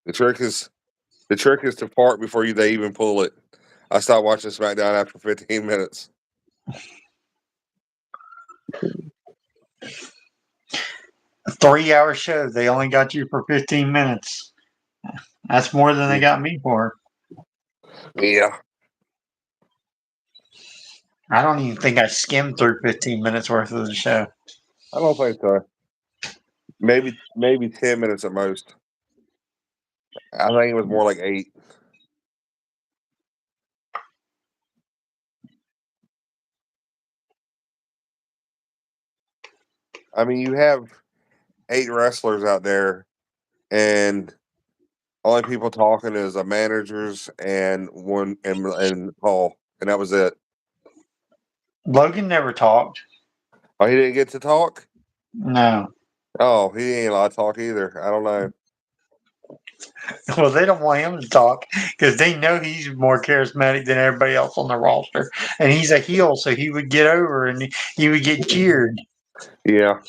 The trick is to fart before they even pull it. I stopped watching SmackDown after 15 minutes. A 3-hour show. They only got you for 15 minutes. That's more than they got me for. Yeah. I don't even think I skimmed through 15 minutes worth of the show. I don't think so. Maybe 10 minutes at most. I think it was more like 8. I mean, you have 8 wrestlers out there, and only people talking is the managers and Paul, and that was it. Logan never talked. Oh, he didn't get to talk. No. Oh, he ain't allowed to talk either. I don't know. Well, they don't want him to talk because they know he's more charismatic than everybody else on the roster. And he's a heel, so he would get over and he would get cheered. Yeah.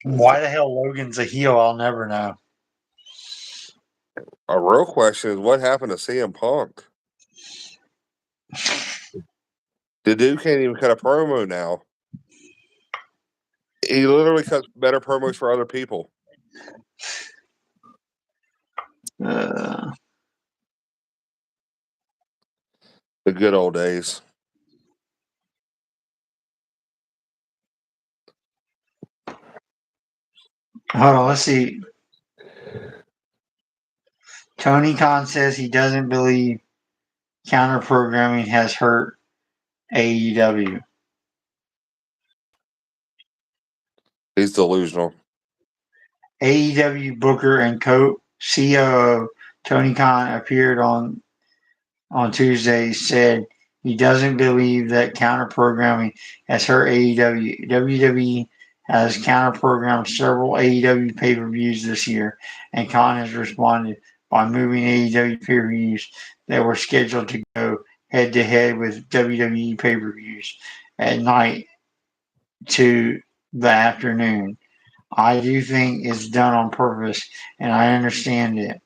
Why the hell Logan's a heel, I'll never know. A real question is what happened to CM Punk? The dude can't even cut a promo now. He literally cuts better promos for other people. Uh, The good old days. Hold on, let's see. Tony Khan says he doesn't believe counter programming has hurt AEW. He's delusional. AEW Booker and COO Tony Khan appeared on Tuesday, said he doesn't believe that counter programming has hurt AEW. WWE has counter programmed several AEW pay per views this year, and Khan has responded by moving AEW pay per views that were scheduled to go head to head with WWE pay per views at night to the afternoon. I do think it's done on purpose, and I understand it.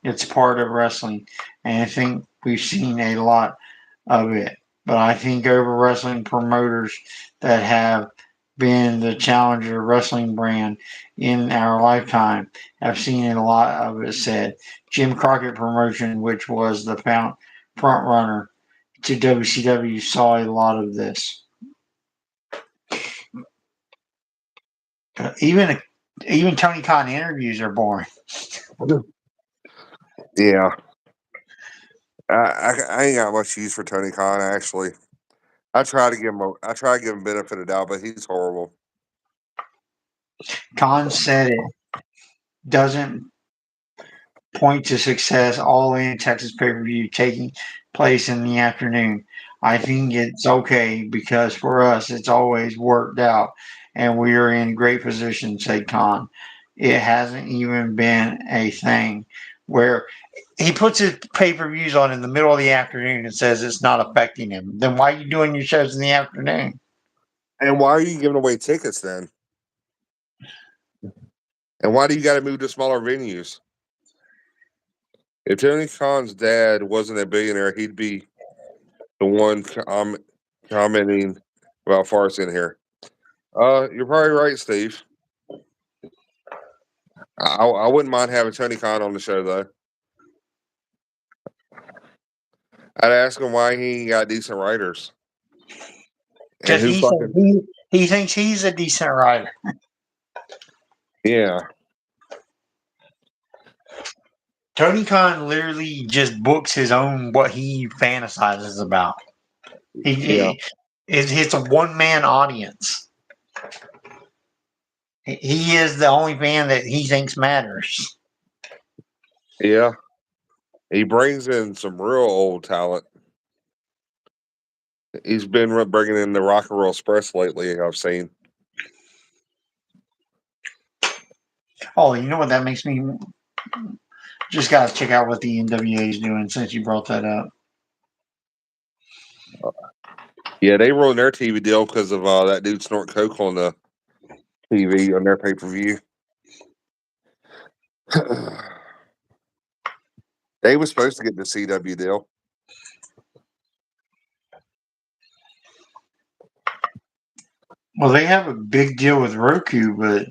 It's part of wrestling, and I think we've seen a lot of it. But I think over wrestling promoters that have been the challenger wrestling brand in our lifetime have seen a lot of it said. Jim Crockett Promotion, which was the front runner to WCW, saw a lot of this. Even Tony Khan interviews are boring. Yeah. I ain't got much use for Tony Khan, actually. I try to give him benefit of doubt, but he's horrible. Khan said it doesn't point to success. All in Texas pay per view taking place in the afternoon. I think it's okay because for us it's always worked out and we are in great position, said Khan. It hasn't even been a thing where he puts his pay per views on in the middle of the afternoon and says it's not affecting him. Then why are you doing your shows in the afternoon? And why are you giving away tickets then? And why do you got to move to smaller venues? If Tony Khan's dad wasn't a billionaire, he'd be the one commenting about farts in here. You're probably right, Steve. I wouldn't mind having Tony Khan on the show though. I'd ask him why he ain't got decent writers. And Because who fucking he thinks he's a decent writer. yeah. Tony Khan literally just books his own what he fantasizes about. Yeah. It's a one man audience. He is the only fan that he thinks matters. Yeah. He brings in some real old talent. He's been bringing in the Rock and Roll Express lately, I've seen. Oh, you know what that makes me Just got to check out what the NWA is doing since you brought that up. Yeah, they ruined their TV deal because of that dude snort coke on the TV on their pay per view. They were supposed to get the CW deal. Well, they have a big deal with Roku, but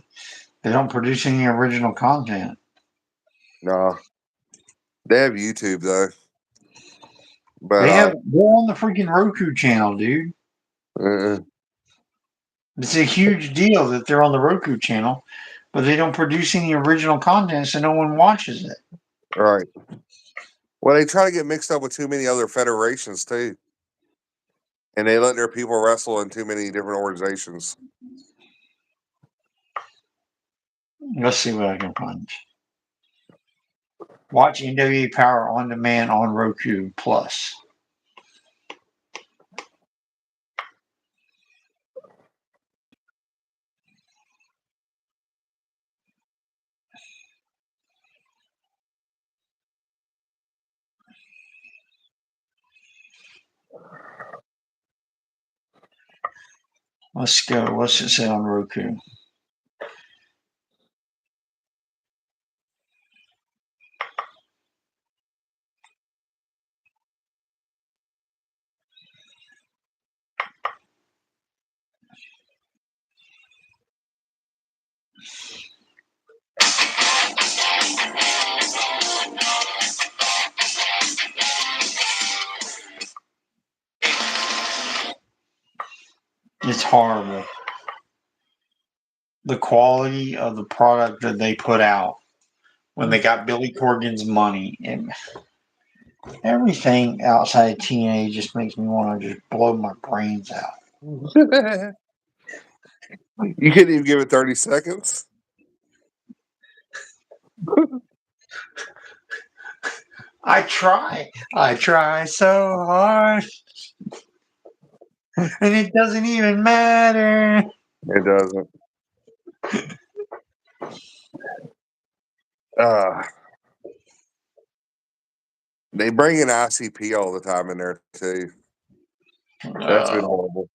they don't produce any original content. No, they have YouTube though. But They're on the freaking Roku channel, dude. uh, It's a huge deal that they're on the Roku channel, but they don't produce any original content, so no one watches it. right. Well, they try to get mixed up with too many other federations too, and they let their people wrestle in too many different organizations. Let's see what I can find. Watch NWA Power on demand on Roku Plus. Let's go. What's it say on Roku? It's horrible. The quality of the product that they put out when they got Billy Corgan's money and everything outside of TNA just makes me want to just blow my brains out. You couldn't even give it 30 seconds. I try so hard, and it doesn't even matter. It doesn't. They bring in ICP all the time in there too. That's been horrible.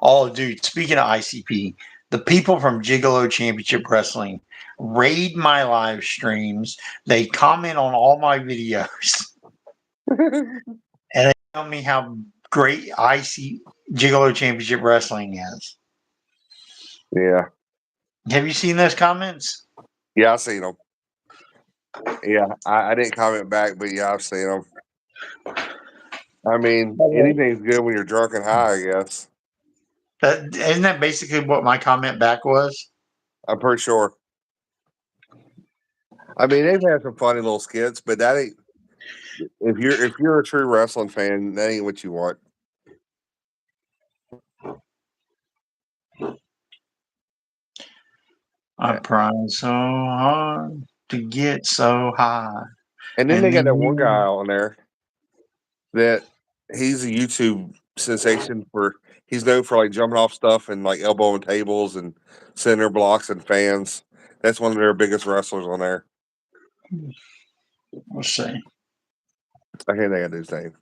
Oh, dude, speaking of ICP, the people from Gigolo Championship Wrestling raid my live streams. They comment on all my videos. And they tell me how great Gigolo Championship Wrestling is. Yeah. Have you seen those comments? Yeah, I've seen them. Yeah, I didn't comment back, but yeah, I've seen them. I mean, anything's good when you're drunk and high, I guess. Isn't that basically what my comment back was? I'm pretty sure. I mean, they've had some funny little skits, but that ain't. If you're a true wrestling fan, that ain't what you want. I'm trying so hard to get so high. And then they got that one guy on there that he's a YouTube sensation for. He's known for like jumping off stuff and like elbowing tables and center blocks and fans. That's one of their biggest wrestlers on there. Let's see. I can't think of his name.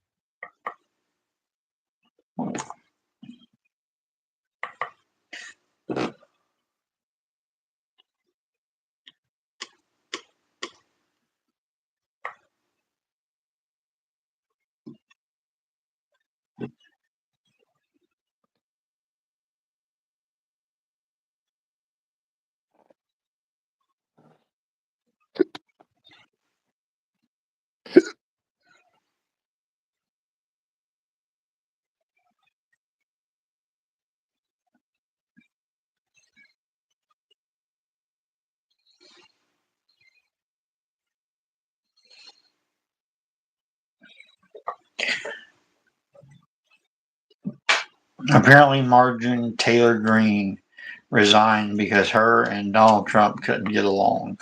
Apparently, Marjorie Taylor Greene resigned because her and Donald Trump couldn't get along.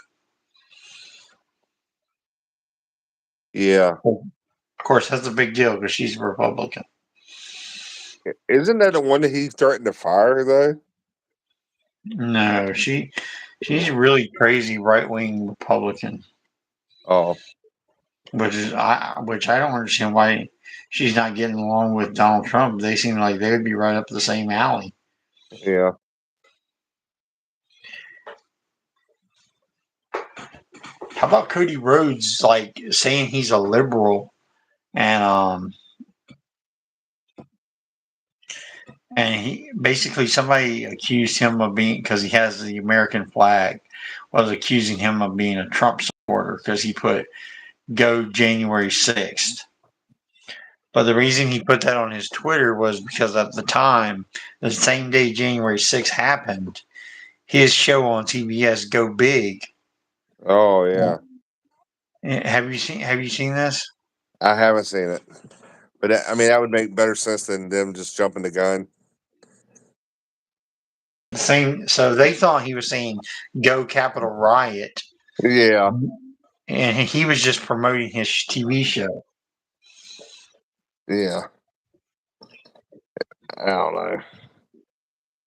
Yeah. Of course, that's a big deal because she's a Republican. Isn't that the one that he's threatened to fire though? No, she's a really crazy right-wing Republican. Oh, which I don't understand why she's not getting along with Donald Trump. They seem like they would be right up the same alley. yeah. How about Cody Rhodes like saying he's a liberal and he basically somebody accused him of being because he has the American flag was accusing him of being a Trump supporter because he put go January 6th. But the reason he put that on his Twitter was because at the time, the same day January 6th happened, his show on TBS Go Big. Oh, yeah. Have you seen this? I haven't seen it. But I mean, that would make better sense than them just jumping the gun. The same. So they thought he was saying "Go Capitol Riot," Yeah. and he was just promoting his TV show. Yeah. I don't know.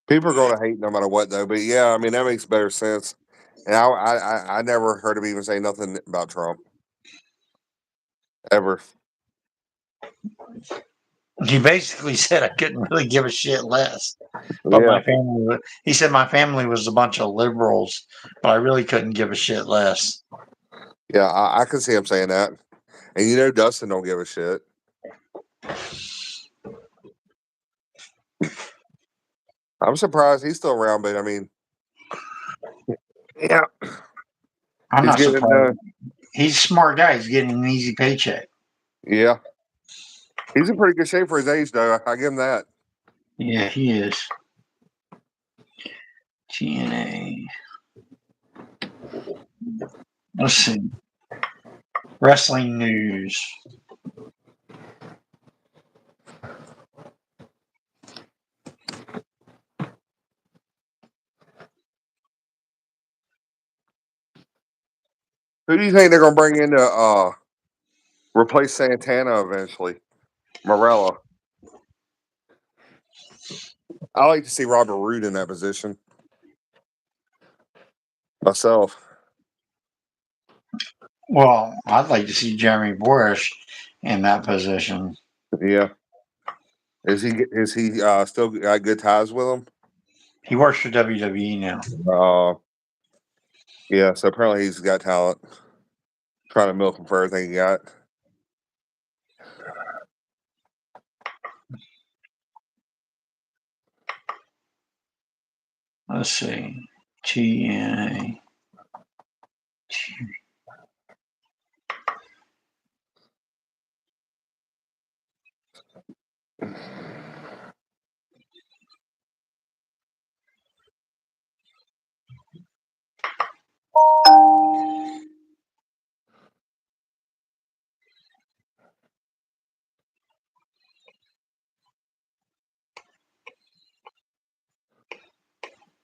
People are going to hate no matter what, though. But yeah, I mean, that makes better sense. And I never heard him even say nothing about Trump. Ever. He basically said I couldn't really give a shit less. But Yeah. my family, he said my family was a bunch of liberals, but I really couldn't give a shit less. Yeah, I can see him saying that. And you know, Dustin don't give a shit. I'm surprised he's still around, but I mean, yeah, I'm he's not getting surprised. He's a smart guy. He's getting an easy paycheck. yeah, he's in pretty good shape for his age, though. I give him that. Yeah, he is. TNA. Let's see. Wrestling news. Who do you think they're gonna bring in to replace Santana eventually? Morella. I like to see Robert Roode in that position myself. Well, I'd like to see Jeremy Borash in that position. Yeah, is he still got good ties with him? He works for WWE now. Yeah. So apparently he's got talent. Trying to milk him for everything he got. Let's see. TNA.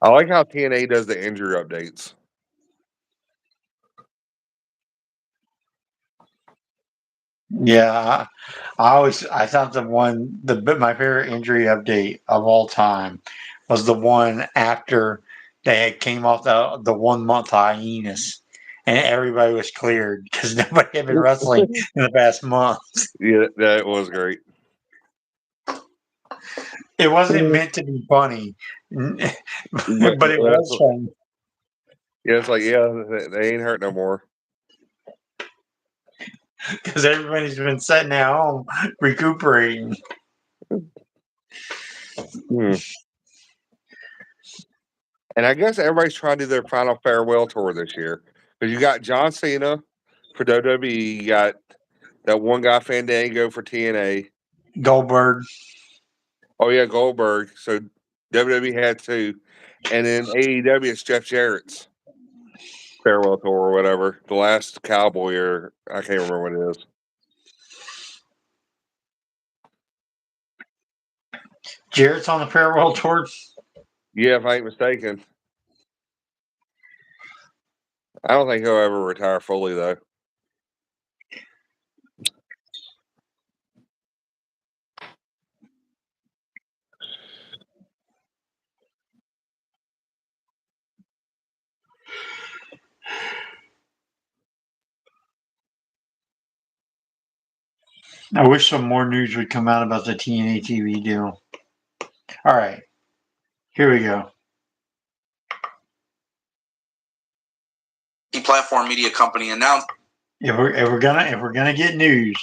I like how TNA does the injury updates. Yeah, I thought my favorite injury update of all time was the one after they had came off the 1 month hiatus and everybody was cleared because nobody had been wrestling in the past month. Yeah, that was great. It wasn't meant to be funny, But but it was funny yeah, it's like they ain't hurt no more. because everybody's been sitting at home recuperating. Hmm. And I guess everybody's trying to do their final farewell tour this year because you got John Cena for WWE, you got that one guy Fandango for TNA. Goldberg. Oh yeah, Goldberg. So WWE had two, and then AEW it's Jeff Jarrett's farewell tour or whatever. The last Cowboy or I can't remember what it is. Jarrett's on the farewell tour. Yeah, if I ain't mistaken. I don't think he'll ever retire fully though. I wish some more news would come out about the TNA TV deal. All right, here we go. Platform media company announced If we're gonna get news,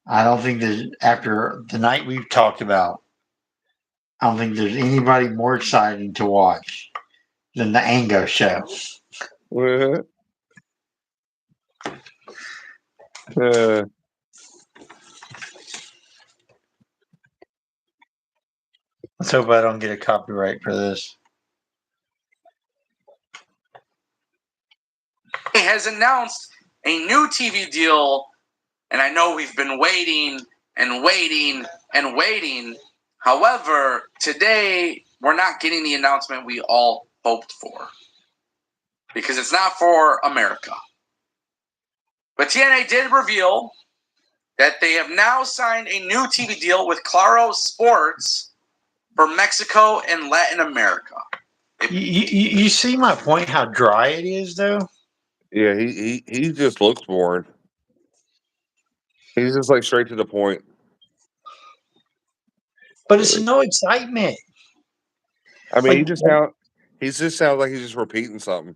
I don't think that after the night we've talked about, I don't think there's anybody more exciting to watch than the Ango show. Let's hope I don't get a copyright for this. has announced a new TV deal, and I know we've been waiting and waiting and waiting. However, today we're not getting the announcement we all hoped for because it's not for America. But TNA did reveal that they have now signed a new TV deal with Claro Sports for Mexico and Latin America. You see my point? How dry it is, though. Yeah, he just looks boring. He's just like straight to the point. But it's no excitement. I mean, Like- he just sounds like he's just repeating something.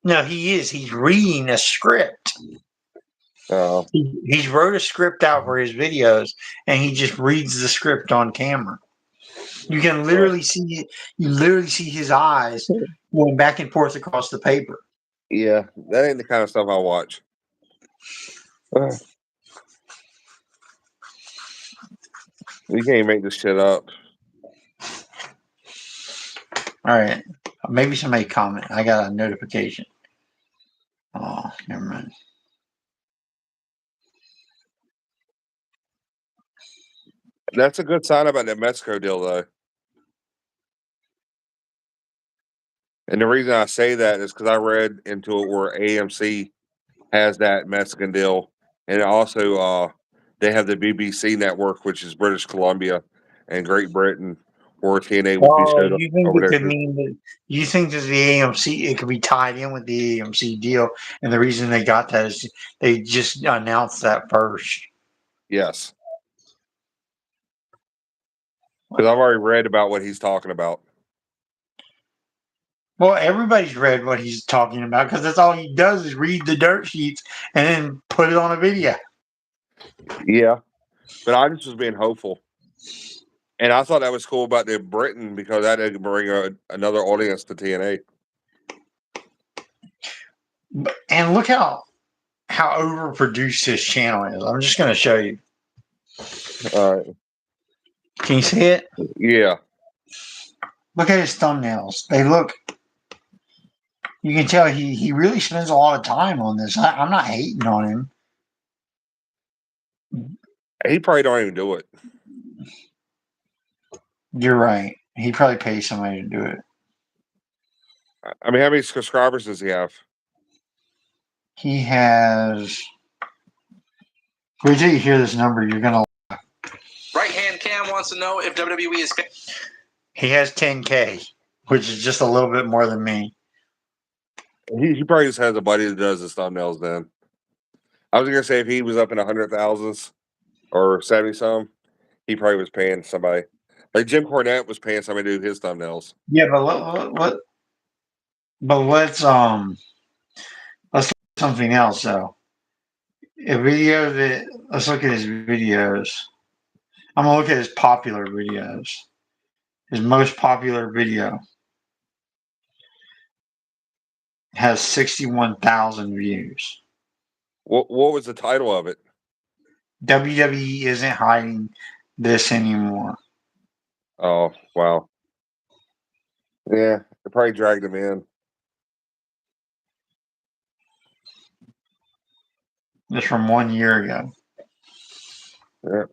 No, he is. He's reading a script. Oh, He's wrote a script out for his videos, and he just reads the script on camera. You can literally see his eyes going back and forth across the paper. yeah, that ain't the kind of stuff I watch. You can't make this shit up. All right, maybe somebody comment. I got a notification. Oh, never mind. That's a good sign about that Mexico deal, though. And the reason I say that is because I read into it where AMC has that Mexican deal, and also they have the BBC network, which is British Columbia and Great Britain, where TNA would be showed You think over it there. could mean that? You think that the AMC it could be tied in with the AMC deal, and the reason they got that is they just announced that first. Yes, because I've already read about what he's talking about. Well, everybody's read what he's talking about because that's all he does is read the dirt sheets and then put it on a video. Yeah, but I just was being hopeful, and I thought that was cool about the Britain because that would bring another audience to TNA. And look how overproduced his channel is. I'm just going to show you. All right. Can you see it? Yeah. Look at his thumbnails. They look. You can tell he really spends a lot of time on this. I'm not hating on him. He probably don't even do it. You're right. He probably pays somebody to do it. I mean, how many subscribers does he have? He has. Wait till you hear this number. You're gonna. Right hand Cam wants to know if WWE is. He has 10K, which is just a little bit more than me. He probably just has a buddy that does his thumbnails. Then I was gonna say if he was up in 100,000s or 70 some, he probably was paying somebody. Like Jim Cornette was paying somebody to do his thumbnails. Yeah, but let's look at something else though. A video that let's look at his videos. I'm gonna look at his popular videos. His most popular video has 61,000 views. What was the title of it? WWE isn't hiding this anymore. Oh wow. Yeah, they probably dragged him in. It's from 1 year ago. Yeah.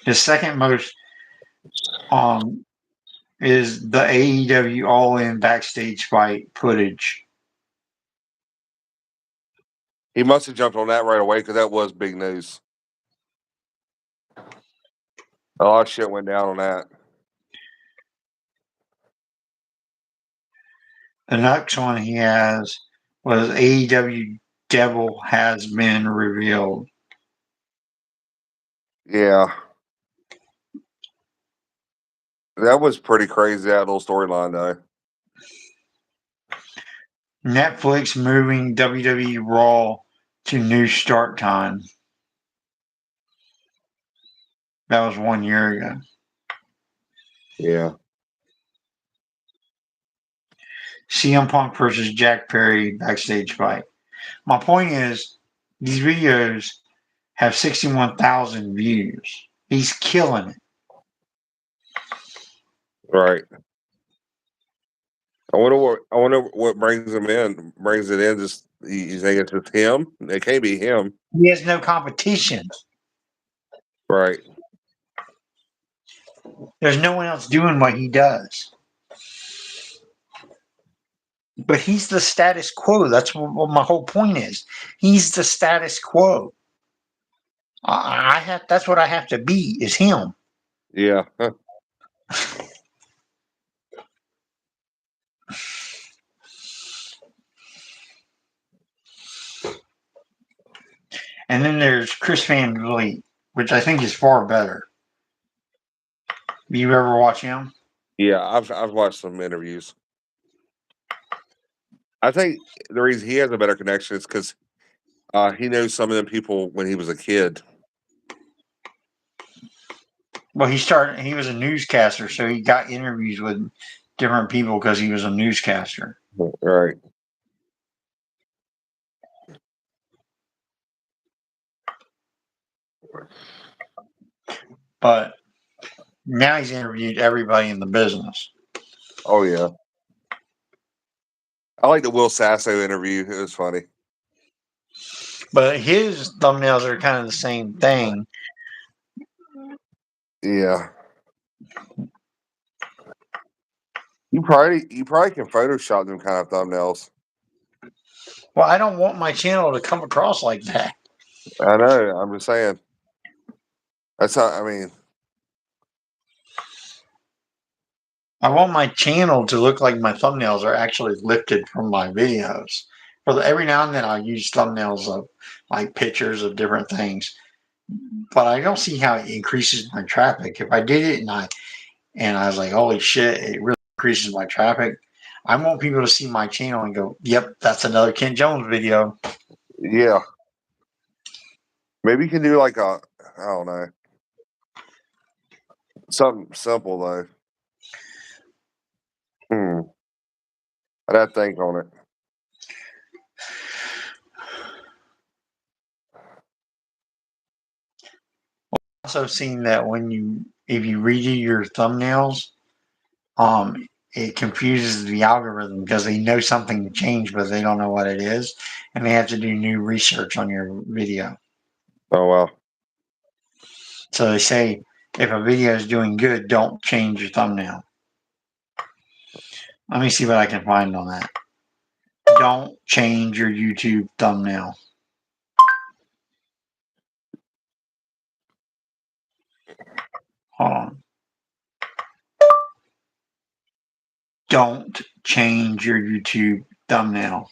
His second most is the AEW All In backstage fight footage. He must have jumped on that right away because that was big news. A lot of shit went down on that. The next one he has was AEW Devil has been revealed. Yeah. That was pretty crazy, that little storyline, though. Netflix moving WWE Raw to new start time. That was 1 year ago. Yeah. CM Punk versus Jack Perry backstage fight. My point is, these videos have 61,000 views. He's killing it. Right. I wonder what brings him in. Brings it in. Just you think it's just him? It can't be him. He has no competition. Right. There's no one else doing what he does. But he's the status quo. That's what my whole point is. He's the status quo. I have. That's what I have to be. Is him. Yeah. And then there's Chris Van Vliet, which I think is far better. You ever watch him? Yeah. I've watched some interviews. I think the reason he has a better connection is because he knows some of them people when he was a kid. Well, he was a newscaster, so he got interviews with different people because he was a newscaster. Right. But now he's interviewed everybody in the business. Oh yeah. I like the Will Sasso interview. It was funny. But his thumbnails are kind of the same thing. Yeah. You probably can Photoshop them kind of thumbnails. Well, I don't want my channel to come across like that. I know. I'm just saying. That's how. I mean. I want my channel to look like my thumbnails are actually lifted from my videos. Every now and then I'll use thumbnails of like pictures of different things. But I don't see how it increases my traffic. If I did it and I was like, holy shit, it really increases my traffic. I want people to see my channel and go, yep, that's another Ken Jones video. Yeah. Maybe you can do like I don't know. Something simple though. I'd have to think on it. Also seen that if you redo your thumbnails, it confuses the algorithm because they know something changed, but they don't know what it is, and they have to do new research on your video. Oh wow. So they say if a video is doing good, don't change your thumbnail. Let me see what I can find on that. Don't change your YouTube thumbnail. Hold on. Don't change your YouTube thumbnail.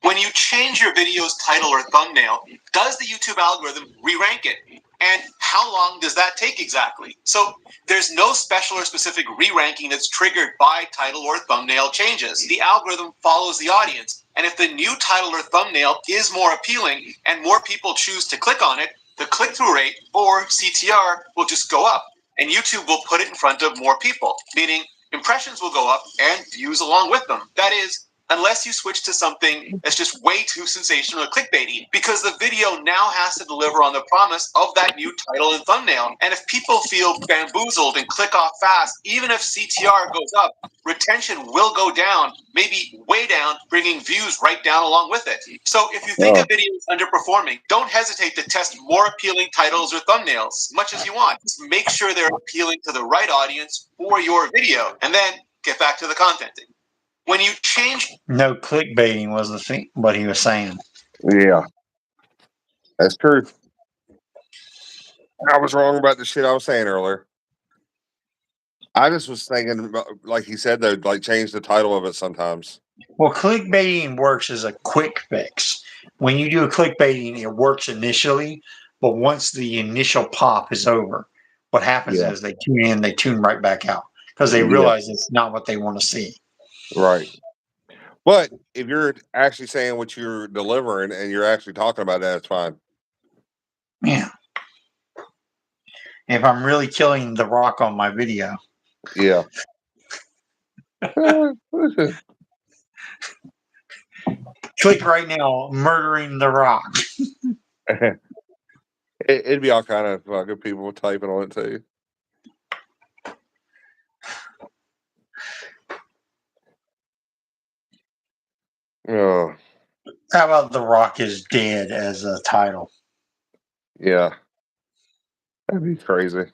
When you change your video's title or thumbnail, does the YouTube algorithm re-rank it? And how long does that take exactly? So there's no special or specific re-ranking that's triggered by title or thumbnail changes. The algorithm follows the audience. And if the new title or thumbnail is more appealing and more people choose to click on it, the click-through rate, or CTR, will just go up. And YouTube will put it in front of more people, meaning impressions will go up and views along with them. That is, unless you switch to something that's just way too sensational or clickbaity, because the video now has to deliver on the promise of that new title and thumbnail. And if people feel bamboozled and click off fast, even if CTR goes up, retention will go down, maybe way down, bringing views right down along with it. So if you think a video is underperforming, don't hesitate to test more appealing titles or thumbnails, much as you want. Just make sure they're appealing to the right audience for your video, and then get back to the contenting. When you change, no clickbaiting was the thing, what he was saying. Yeah. That's true. I was wrong about the shit I was saying earlier. I just was thinking, like he said, they'd like change the title of it sometimes. Well, clickbaiting works as a quick fix. When you do a clickbaiting, it works initially, but once the initial pop is over, what happens Yeah. is they tune in, they tune right back out because they Yeah. realize it's not what they want to see. Right. But if you're actually saying what you're delivering and you're actually talking about that, it's fine. Yeah. If I'm really killing The Rock on my video, Yeah. click right now, murdering The Rock. It'd be all kind of fucking people typing on it too. Oh, How about The Rock is dead as a title? yeah. That'd be crazy.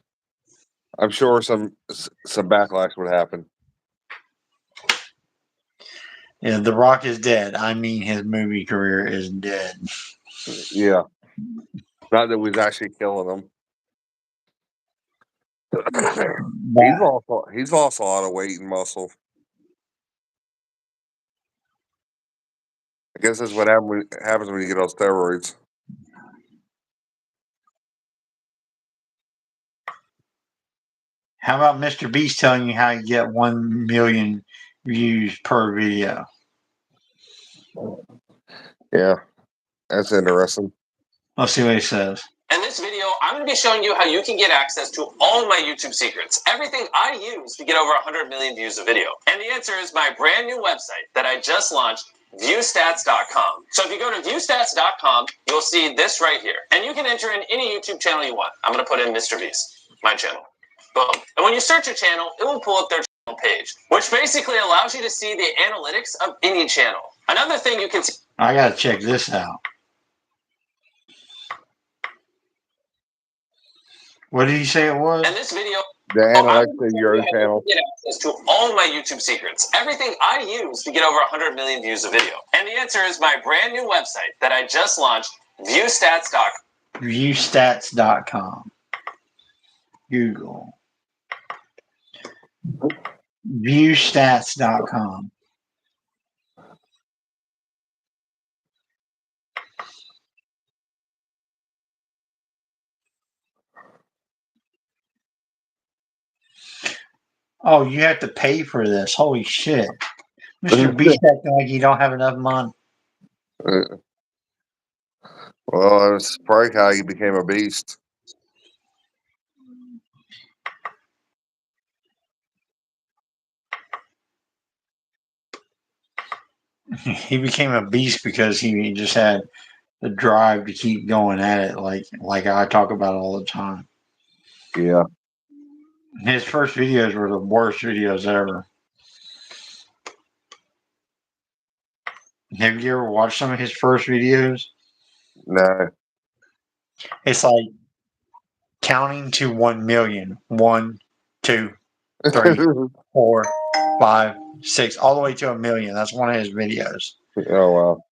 I'm sure some backlash would happen. Yeah, The Rock is dead. I mean, his movie career is dead. Yeah. Not that we was actually killing them. He's lost a lot of weight and muscle. I guess that's what happens when you get on steroids. How about Mr. Beast telling you how you get 1 million views per video? Yeah. That's interesting. Let's see what he says. In this video, I'm going to be showing you how you can get access to all my YouTube secrets, everything I use to get over 100 million views a video. And the answer is my brand new website that I just launched, viewstats.com. So if you go to viewstats.com, you'll see this right here. And you can enter in any YouTube channel you want. I'm going to put in Mr. Beast, my channel. Boom. And when you search a channel, it will pull up their channel page, which basically allows you to see the analytics of any channel. Another thing you can see. I got to check this out. What did he say it was? In this video, The analytics of your own channel. Get access to all my YouTube secrets, everything I use to get over 100 million views a video. And the answer is my brand new website that I just launched, viewstats.com. Viewstats.com. Google. Viewstats.com. Oh, you have to pay for this. Holy shit. Mr. Beast acting like you don't have enough money. Well, it's probably how you became a beast. He became a beast because he just had the drive to keep going at it, like I talk about all the time. Yeah. His first videos were the worst videos ever. Have you ever watched some of his first videos? No. It's like counting to 1 million. 1, 2, 3, 4, 5, 6, all the way to 1 million. That's one of his videos. Oh, wow.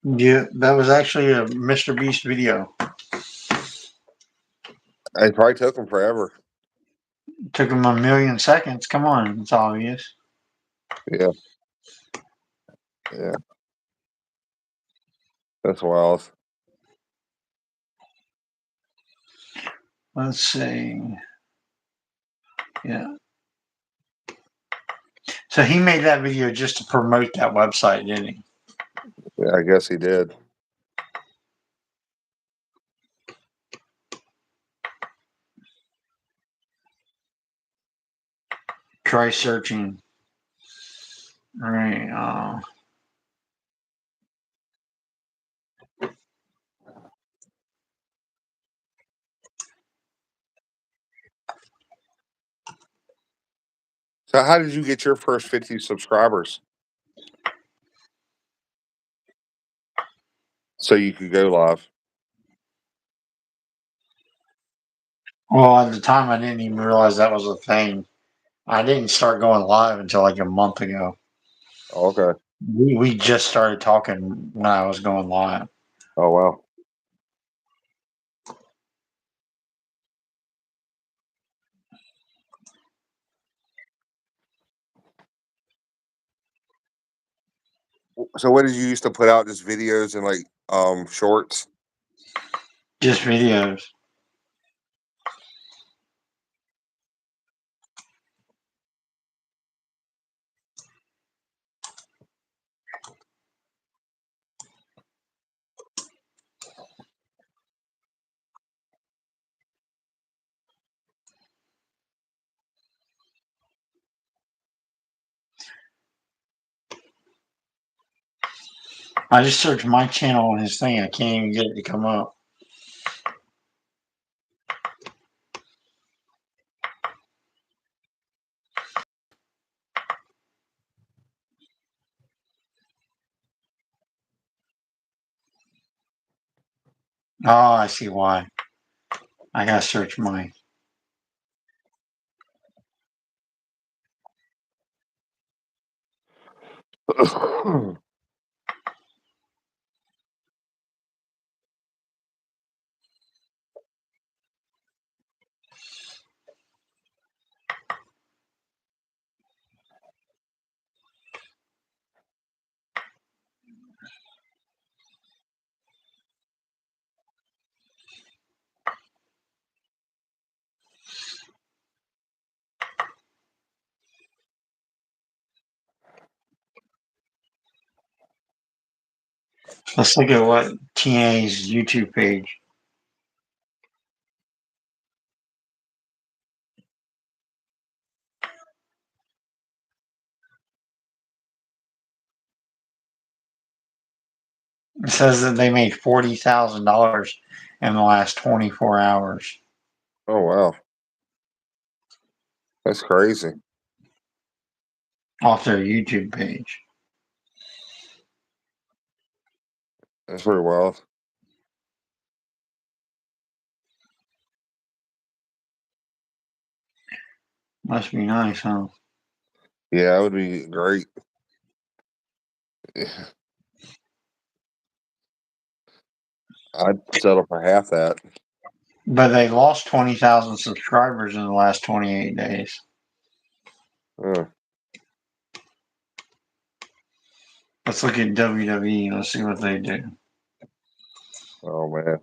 Yeah, that was actually a Mr. Beast video. It probably took him forever. It took him 1 million seconds. Come on, it's obvious. Yeah. Yeah. That's wild. Let's see. Yeah. So he made that video just to promote that website, didn't he? Yeah, I guess he did. Try searching. All right. So how did you get your first 50 subscribers? So you could go live. Well, at the time, I didn't even realize that was a thing. I didn't start going live until like a month ago. Okay. We just started talking when I was going live. Oh wow. So what did you used to put out? Just videos and like shorts? Just videos. I just searched my channel on his thing. I can't even get it to come up. Oh, I see why. I gotta search mine. Let's look at what TNA's YouTube page. It says that they made $40,000 in the last 24 hours Oh wow. That's crazy. off their YouTube page. That's pretty wild. Must be nice, huh? Yeah, that would be great. I'd settle for half that. But they lost 20,000 subscribers in the last 28 days. Uh, Let's look at WWE. Let's see what they do. oh man.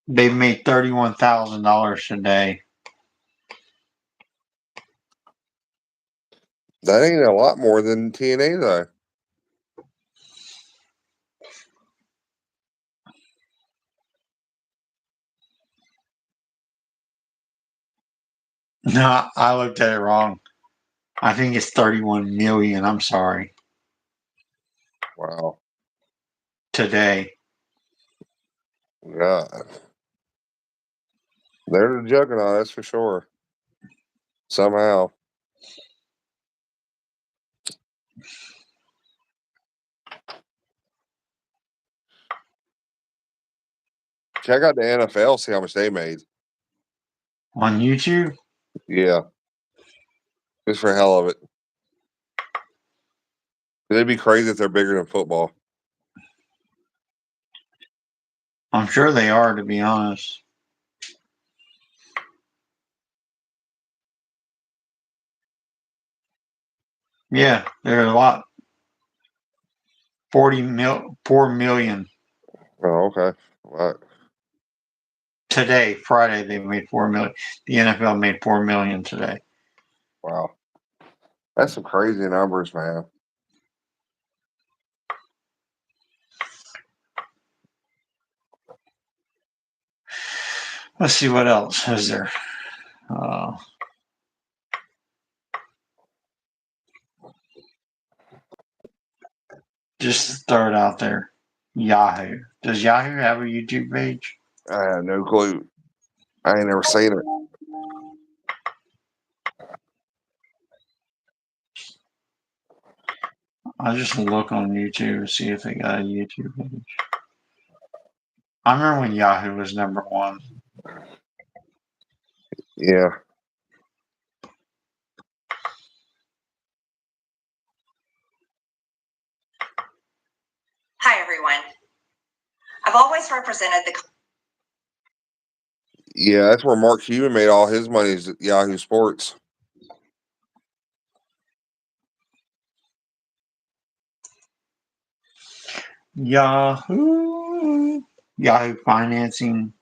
They've made $31,000 today. That ain't a lot more than TNA though. No, I looked at it wrong. I think it's 31 million. I'm sorry. Wow. Today. God. They're the juggernaut, that's for sure. Somehow. Check out the NFL, see how much they made. On YouTube? Yeah. Just for hell of it. It'd be crazy if they're bigger than football. I'm sure they are, to be honest. Yeah, they're a lot. 4 million. Oh, okay. Right. Today, Friday, they made 4 million. The NFL made 4 million today. Wow. That's some crazy numbers, man. Let's see what else is there. Just throw it out there. Yahoo. Does Yahoo have a YouTube page? I have no clue. I ain't never seen it. I'll just look on YouTube and see if they got a YouTube page. I remember when Yahoo was #1. Yeah. Hi, everyone. I've always represented the. Yeah, that's where Mark Cuban made all his money is at Yahoo Sports. Yahoo Financing.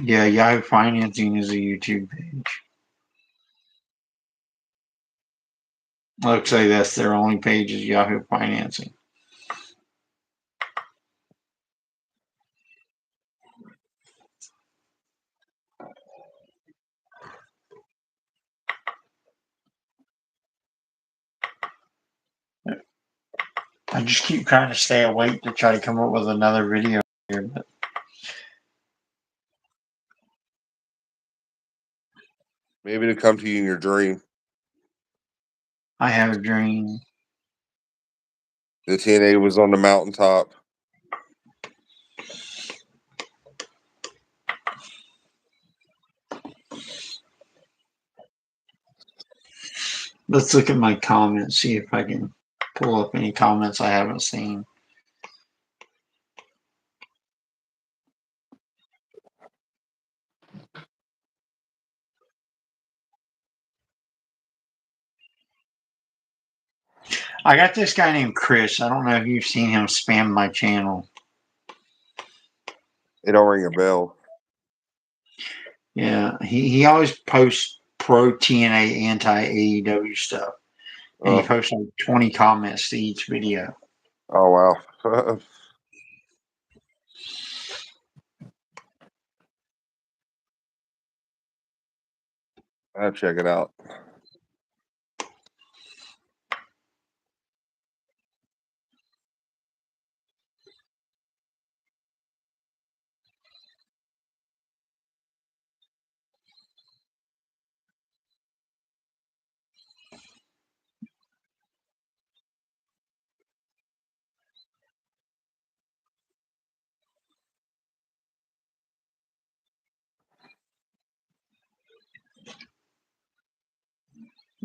Yeah, Yahoo Financing is a YouTube page. Looks like that's their only page is Yahoo Financing. I just keep trying to stay awake to try to come up with another video here, but Maybe to come to you in your dream. I have a dream. The TNA was on the mountaintop. Let's look at my comments, see if I can pull up any comments I haven't seen. I got this guy named Chris. I don't know if you've seen him spam my channel. It don't ring a bell. Yeah, he always posts pro TNA, anti AEW stuff. And he posts like 20 comments to each video. Oh, wow. I'll check it out.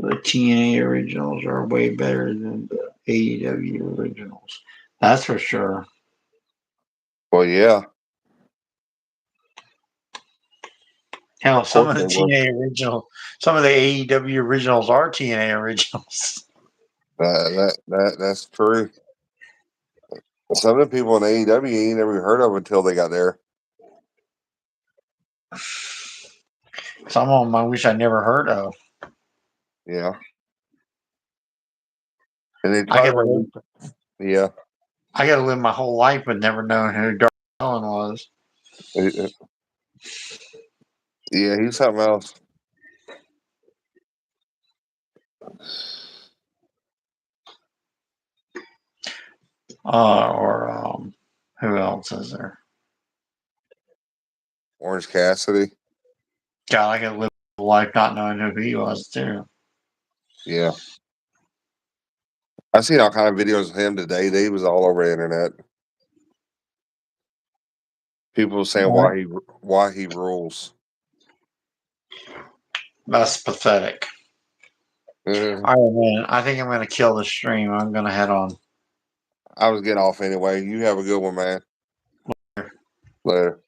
The TNA originals are way better than the AEW originals. That's for sure. Well, yeah. Hell, some of the Of course they TNA original, some of the AEW originals are TNA originals. That's true. Some of the people in AEW you ain't never heard of until they got there. Some of them I wish I never heard of. Yeah. And they I probably yeah. got to live my whole life with never knowing who Dark Allen was. Yeah, he's something else. Who else is there? Orange Cassidy. God, I got to live my life not knowing who he was too. Yeah. I seen all kind of videos of him today. They was all over the internet. People saying why he rules. That's pathetic. All right, man. I think I'm going to kill the stream. I'm going to head on. I was getting off anyway. You have a good one, man. Later.